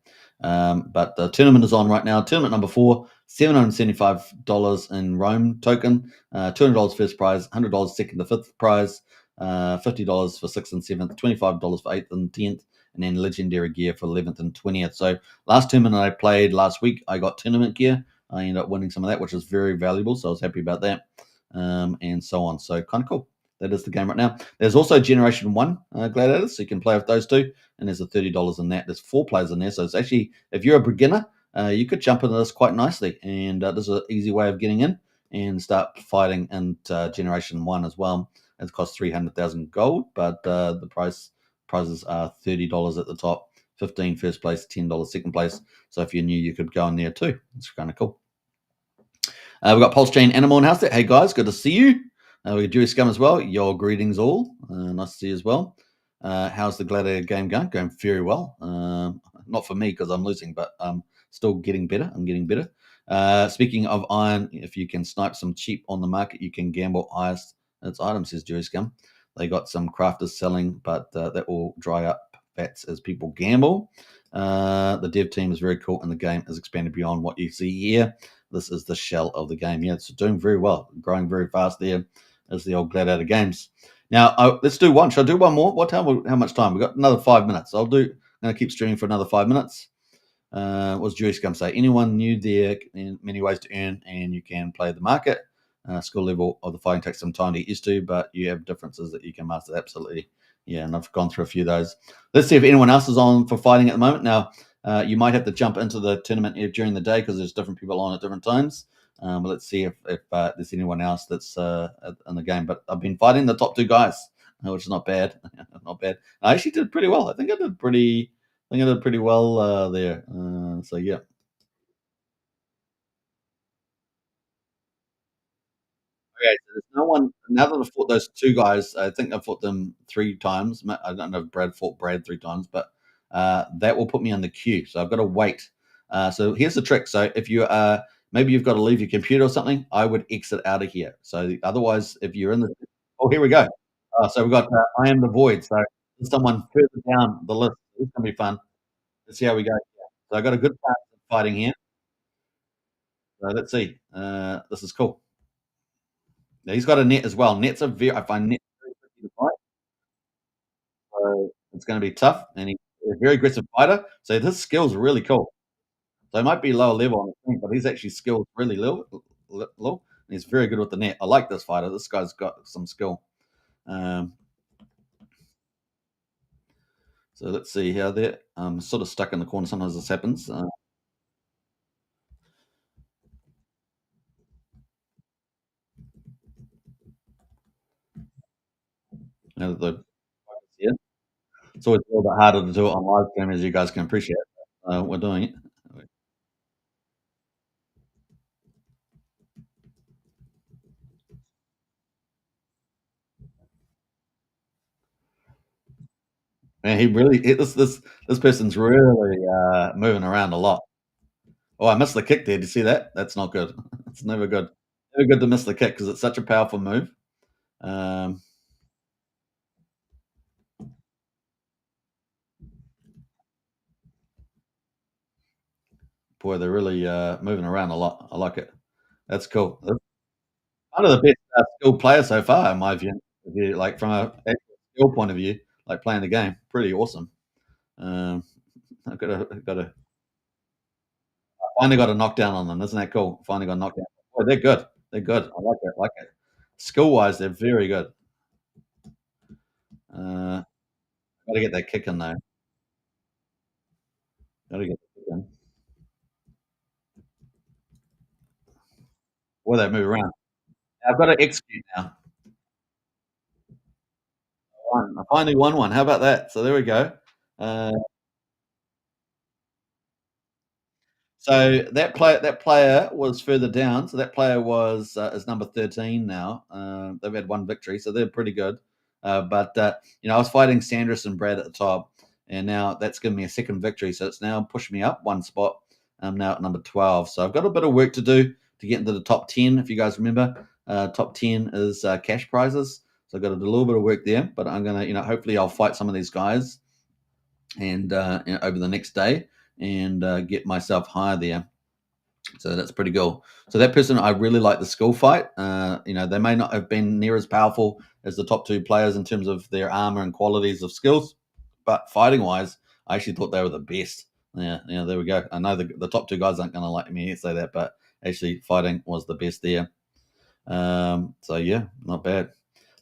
B: But the tournament is on right now. Tournament number 4, $775 in Rome token, $200 first prize, $100 second to fifth prize, $50 for sixth and seventh, $25 for eighth and 10th, and then legendary gear for 11th and 20th. So last tournament I played last week, I got tournament gear. I ended up winning some of that, which was very valuable. So I was happy about that, and so on. So kind of cool. That is the game right now. There's also Generation 1 Gladiators, so you can play with those two. And there's a $30 in that. There's 4 players in there. So it's actually, if you're a beginner, you could jump into this quite nicely. And this is an easy way of getting in and start fighting in Generation 1 as well. It costs 300,000 gold, but the prizes are $30 at the top, 15 first place, $10 second place. So if you're new, you could go in there too. It's kind of cool. We've got PulseChain Animal in house there. Hey guys, good to see you. We got Jewish Scum as well. Your greetings all. Nice to see you as well. How's the Gladiator game going? Going very well. Not for me because I'm losing, but I'm still getting better. I'm getting better. Speaking of iron, if you can snipe some cheap on the market, you can gamble highest its items, says Jewish Scum. They got some crafters selling, but that will dry up bats as people gamble. The dev team is very cool, and the game is expanded beyond what you see here. This is the shell of the game. Yeah, it's doing very well, growing very fast there as the old Gladiator games. Now, let's do one. Should I do one more? How much time? We've got another 5 minutes. I'm going to keep streaming for another 5 minutes. What was Jewish going to say? Anyone new there, in many ways to earn, and you can play the market. Skill level of the fighting takes some time to get used to, but you have differences that you can master absolutely. Yeah, and I've gone through a few of those. Let's see if anyone else is on for fighting at the moment. Now, you might have to jump into the tournament during the day because there's different people on at different times. But let's see if there's anyone else that's in the game. But I've been fighting the top two guys, which is not bad. Not bad. I actually did pretty well. I think I did pretty well there. So yeah. Okay, so there's no one now that I've fought those 2 guys, I think I've fought them 3 times. I don't know if Brad fought Brad 3 times, but, that will put me on the queue, so I've gotta wait. So here's the trick, so if you, maybe you've got to leave your computer or something, I would exit out of here. So otherwise, if you're in the oh, here we go. So we've got, I am the void, so there's someone further down the list. This is gonna be fun. Let's see how we go. So I got a good chance of fighting here. So let's see. This is cool. Now he's got a net as well. Nets are very I find nets very tricky to fight, so it's gonna be tough, and he's a very aggressive fighter, so his skill's really cool. So he might be lower level on the screen, but he's actually skilled really low, and he's very good with the net. I like this fighter. This guy's got some skill. Um, so let's see how there. I'm sort of stuck in the corner. Sometimes this happens. Now that the yeah, it's always a little bit harder to do it on live stream, as you guys can appreciate. We're doing it. Man, this person's really moving around a lot. Oh, I missed the kick there. Did you see that? That's not good. It's never good. Never good to miss the kick because it's such a powerful move. Um, Boy, they're really moving around a lot. I like it. That's cool. That's one of the best skilled players so far, in my view. If you like from a actual skill point of view, like playing the game, pretty awesome. Um, I finally got a knockdown on them. Isn't that cool? Finally got a knockdown. Boy, they're good. They're good. I like it. I like it. Skill wise, they're very good. Got to get that kick in though. Got to get the kick in. Boy, they move around. I've got to execute now. I finally won one. How about that? So there we go. Uh, so that player was further down. So that player was is number 13 now. They've had one victory, so they're pretty good. But I was fighting Sanders and Brad at the top, and now that's given me a second victory. So it's now pushed me up one spot. I'm now at number 12. So I've got a bit of work to do to get into the top 10. If you guys remember, top 10 is cash prizes. So I've got to do a little bit of work there. But I'm gonna, hopefully I'll fight some of these guys and over the next day and get myself higher there. So that's pretty cool. So that person, I really like the skill fight. They may not have been near as powerful as the top two players in terms of their armor and qualities of skills, but fighting wise, I actually thought they were the best. Yeah, there we go. I know the top two guys aren't going to like me say that, but actually fighting was the best there. So yeah, not bad.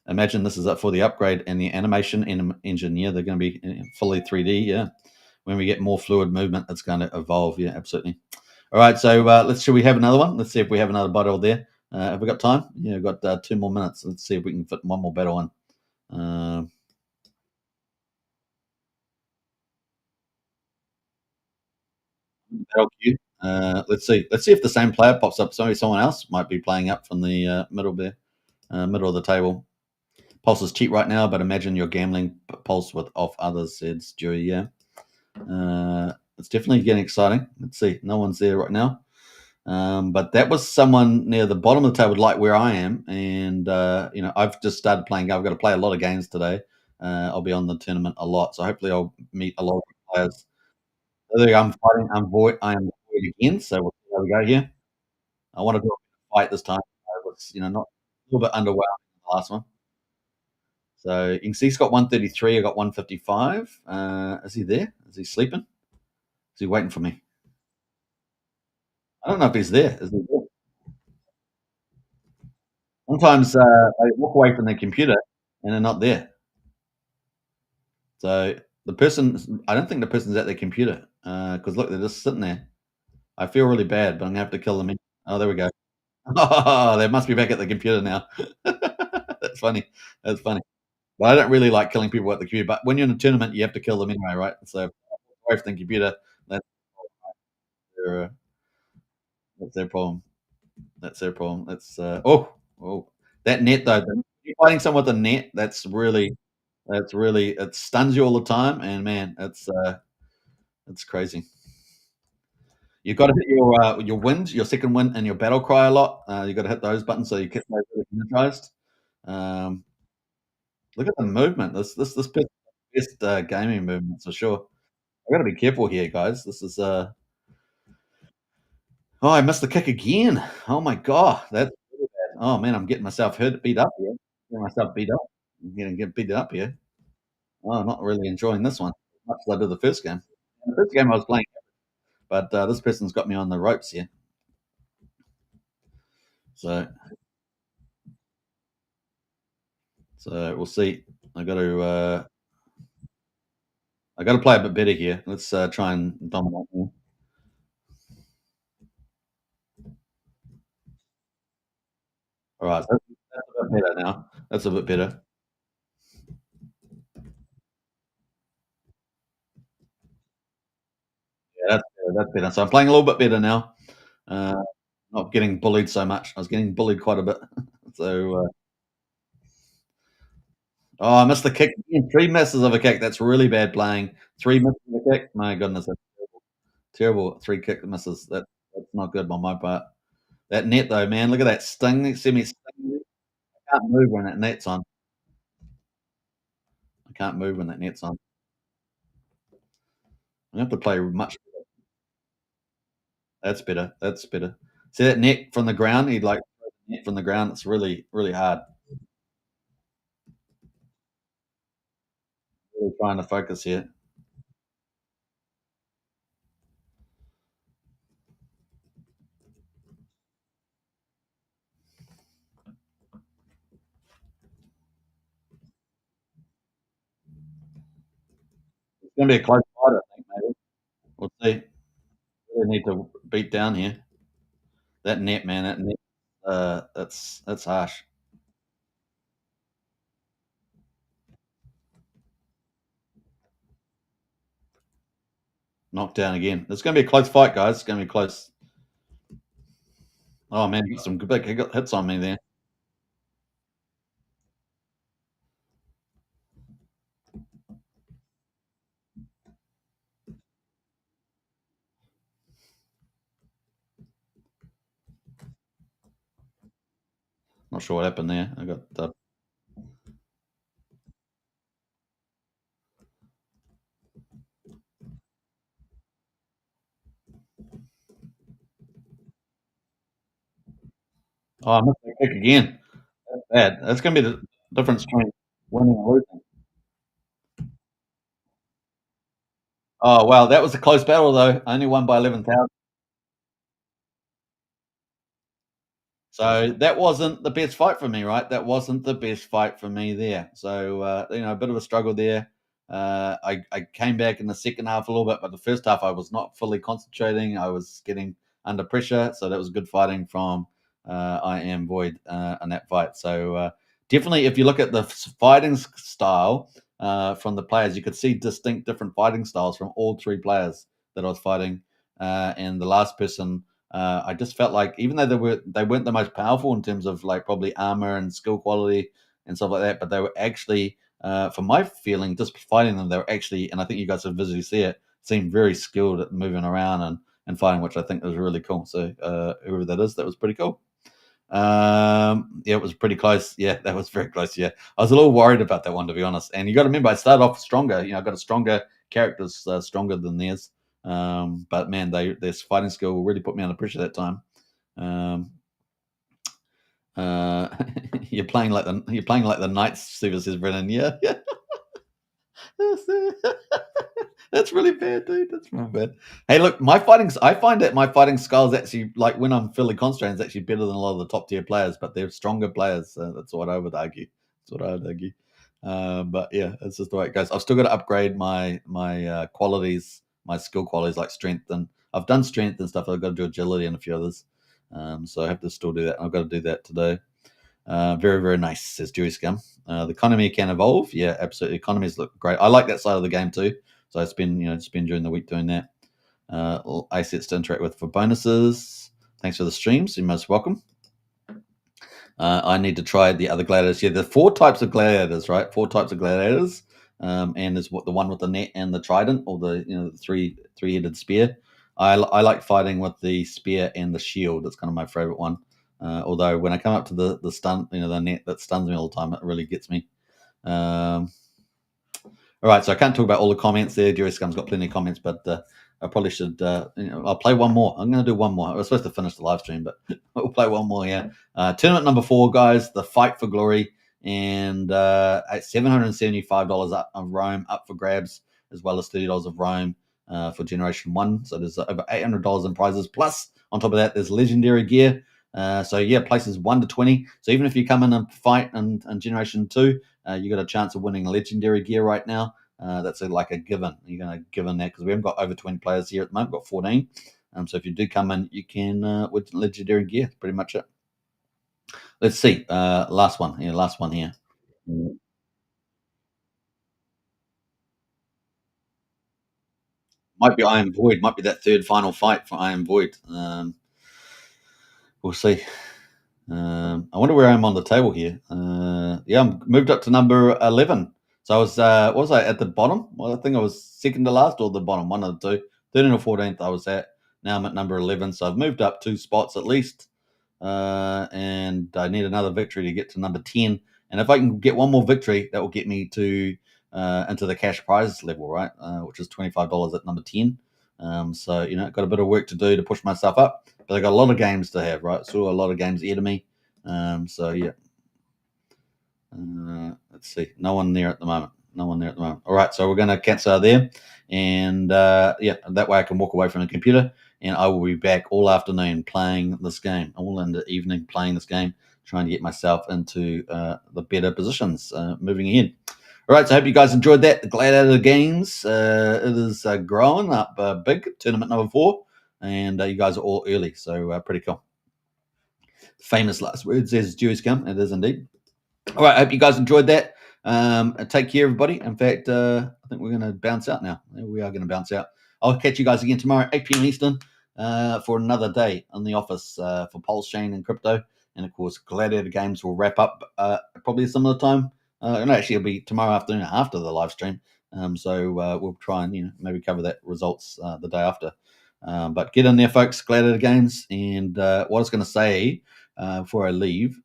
B: Imagine this is up for the upgrade and the animation engine. Yeah, they're going to be fully 3D. Yeah, when we get more fluid movement, it's going to evolve. Yeah, absolutely. All right, so should we have another one? Let's see if we have another battle there. Have we got time? Yeah, we've got 2 more minutes. Let's see if we can fit one more battle in. Uh, Battle queue. Let's see. Let's see if the same player pops up. Sorry, someone else might be playing up from the middle there, middle of the table. Pulse is cheap right now, but imagine you're gambling Pulse with off others, said Stewie. Yeah. It's definitely getting exciting. Let's see. No one's there right now. But that was someone near the bottom of the table, like where I am. And, I've just started playing. I've got to play a lot of games today. I'll be on the tournament a lot. So hopefully I'll meet a lot of players. So there we go. I'm fighting. I am void again. So we'll see how we go here. I want to do a fight this time. I was, not a little bit underwhelmed in the last one. So you can see he's got 133. I got 155. Is he there? Is he sleeping? Is he waiting for me? I don't know if he's there. Is he there? Sometimes they walk away from their computer and they're not there. So the person, I don't think the person's at their computer because look, they're just sitting there. I feel really bad, but I'm gonna have to kill them. Oh, there we go. Oh, they must be back at the computer now. That's funny. That's funny. But I don't really like killing people at the computer. But when you're in a tournament, you have to kill them anyway, right? So away from the computer, that's their, that's their problem. That's their problem. That's oh that net though. You're fighting someone with a net. That's really it stuns you all the time, and man, it's crazy. You've got to hit your wind, your second wind, and your battle cry a lot. You've got to hit those buttons so you get those really energized. Um, Look at the movement. This best gaming movements for sure. I got to be careful here, guys. This is oh, I missed the kick again. Oh my god, that's really bad. Oh man, I'm getting myself hurt, beat up here. Getting myself beat up. I'm gonna get beat up here. Oh, I'm not really enjoying this one as much as I did the first game. The first game I was playing, but this person's got me on the ropes here. So we'll see. I got to play a bit better here. Let's try and dominate here. All right, so that's a bit better now. That's a bit better. Yeah, that's better. That's better. So I'm playing a little bit better now. Uh, Not getting bullied so much. I was getting bullied quite a bit. So oh, I missed the kick again. 3 misses of a kick. That's really bad playing. 3 misses of a kick. My goodness, that's terrible. Terrible 3 kick misses. That's not good on my part. That net though, man, look at that sting. See me sting. I can't move when that net's on. I can't move when that net's on. I have to play much. That's better. That's better. See that net from the ground? He'd like throw the net from the ground. It's really, really hard. Really trying to focus here. It's gonna be a close fight, I think, maybe. We'll see. Really need to beat down here. That net, man, that net, that's harsh. Knocked down again. It's gonna be a close fight, guys. It's gonna be close. Oh man, he got some good big hits on me there. Not sure what happened there. I got oh, I missed that kick again. That's bad. That's gonna be the difference between winning and losing. Oh wow, that was a close battle though. I only won by 11,000. So that wasn't the best fight for me, right? That wasn't the best fight for me there. So a bit of a struggle there. I came back in the second half a little bit, but the first half I was not fully concentrating. I was getting under pressure, so that was good fighting from I am Void in that fight. So definitely, if you look at the fighting style from the players, you could see distinct different fighting styles from all 3 players that I was fighting. And the last person I just felt like even though they weren't the most powerful in terms of like probably armor and skill quality and stuff like that, but they were actually, from my feeling, just fighting them, they were actually, and I think you guys have visually see it, seemed very skilled at moving around and fighting, which I think was really cool. So whoever that is, that was pretty cool. Yeah, it was pretty close. Yeah, that was very close. Yeah, I was a little worried about that one to be honest. And you got to remember, I started off stronger. I got a stronger characters, stronger than theirs. But man, their fighting skill really put me under pressure that time. Um, uh, you're playing like the Knights. Super says Brennan. Yeah, yeah. That's really bad, dude. That's really bad. Hey, look, I find that my fighting skill is actually like when I'm fully constrained, is actually better than a lot of the top tier players, but they're stronger players. That's what I would argue. That's what I would argue. But yeah, it's just the way it goes. I've still got to upgrade my qualities, my skill qualities like strength, and I've done strength and stuff. I've got to do agility and a few others. So I have to still do that. I've got to do that today. Very, very nice, says Dewey Scum. The economy can evolve. Yeah, absolutely. Economies look great. I like that side of the game too. So I spend during the week doing that. Assets to interact with for bonuses. Thanks for the streams. You're most welcome. I need to try the other gladiators. Yeah, there's 4 types of gladiators, right? 4 types of gladiators. And there's the one with the net and the trident, or the three-headed spear. I like fighting with the spear and the shield. That's kind of my favorite one. Although when I come up to the stun, the net that stuns me all the time, it really gets me. All right, so I can't talk about all the comments there. Jerry Scum's got plenty of comments, but I probably should. I'll play one more. I'm going to do one more. I was supposed to finish the live stream, but we'll play one more. Yeah, tournament number 4, guys. The Fight for Glory, and at $775 up of Rome up for grabs, as well as $30 of Rome for Generation 1. So there's over $800 in prizes. Plus, on top of that, there's legendary gear. So yeah, places 1 to 20. So even if you come in and fight in Generation 2, you got a chance of winning legendary gear right now. That's like a given. You're going to give in that because we haven't got over 20 players here at the moment. We've got 14. So if you do come in, you can with legendary gear. That's pretty much it. Let's see. Last one. Yeah, last one here. Might be Iron Void. Might be that third final fight for Iron Void. We'll see. I wonder where I am on the table here. Yeah, I'm moved up to number 11. So I was, what was I at the bottom? Well, I think I was second to last or the bottom, one of the two. 13th or 14th I was at. Now I'm at number 11. So I've moved up 2 spots at least. And I need another victory to get to number 10. And if I can get one more victory, that will get me to into the cash prizes level, right? Which is $25 at number 10. So, got a bit of work to do to push myself up. But I got a lot of games to have, right? So a lot of games ahead of me. So yeah. Let's see. No one there at the moment. All right, so we're going to cancel there, and that way I can walk away from the computer, and I will be back all afternoon playing this game, all in the evening playing this game, trying to get myself into the better positions moving ahead. All right, so I hope you guys enjoyed that. The Gladiator Games, it is growing up big, tournament number 4, and you guys are all early, so pretty cool. Famous last words, says Jewish Gum. It is indeed. All right, I hope you guys enjoyed that. Take care, everybody. In fact, I think we're going to bounce out now. We are going to bounce out. I'll catch you guys again tomorrow, 8 p.m. Eastern, for another day in the office for PulseChain and crypto. And, of course, Gladiator Games will wrap up probably a similar time. No, actually, it'll be tomorrow afternoon after the live stream. So we'll try and maybe cover that results the day after. But get in there, folks, Gladiator Games. And what I was going to say before I leave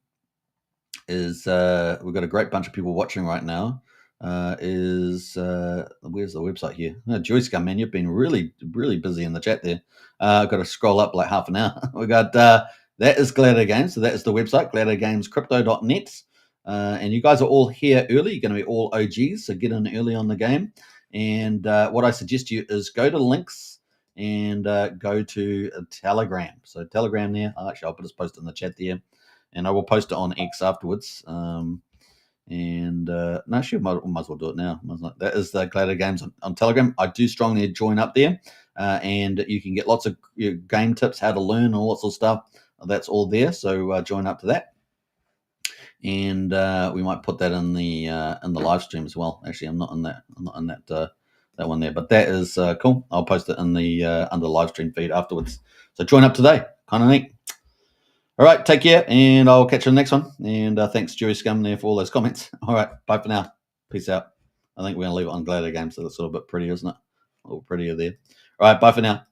B: is we've got a great bunch of people watching right now. Where's the website here? Joyce Gum, man, you've been really, really busy in the chat there. I've got to scroll up like half an hour. We got that is Gladiator Games. So that is the website, gladiatorgamescrypto.net. And you guys are all here early. You're going to be all OGs, so get in early on the game. And what I suggest to you is go to links and go to Telegram. So Telegram there. I'll put this post in the chat there, and I will post it on X afterwards. No, actually, might as well do it now. That is the Gladiator Games on Telegram. I do strongly join up there, and you can get lots of game tips, how to learn, all sorts of stuff. That's all there. So join up to that. And we might put that in the live stream as well. Actually, I'm not in that that one there, but that is cool. I'll post it in the under the live stream feed afterwards. So join up today. Kind of neat. All right, take care, and I'll catch you on the next one. And thanks, Jerry Scum, there for all those comments. All right, bye for now. Peace out. I think we're going to leave it on Gladiator Games, so that's a little bit prettier, isn't it? A little prettier there. All right, bye for now.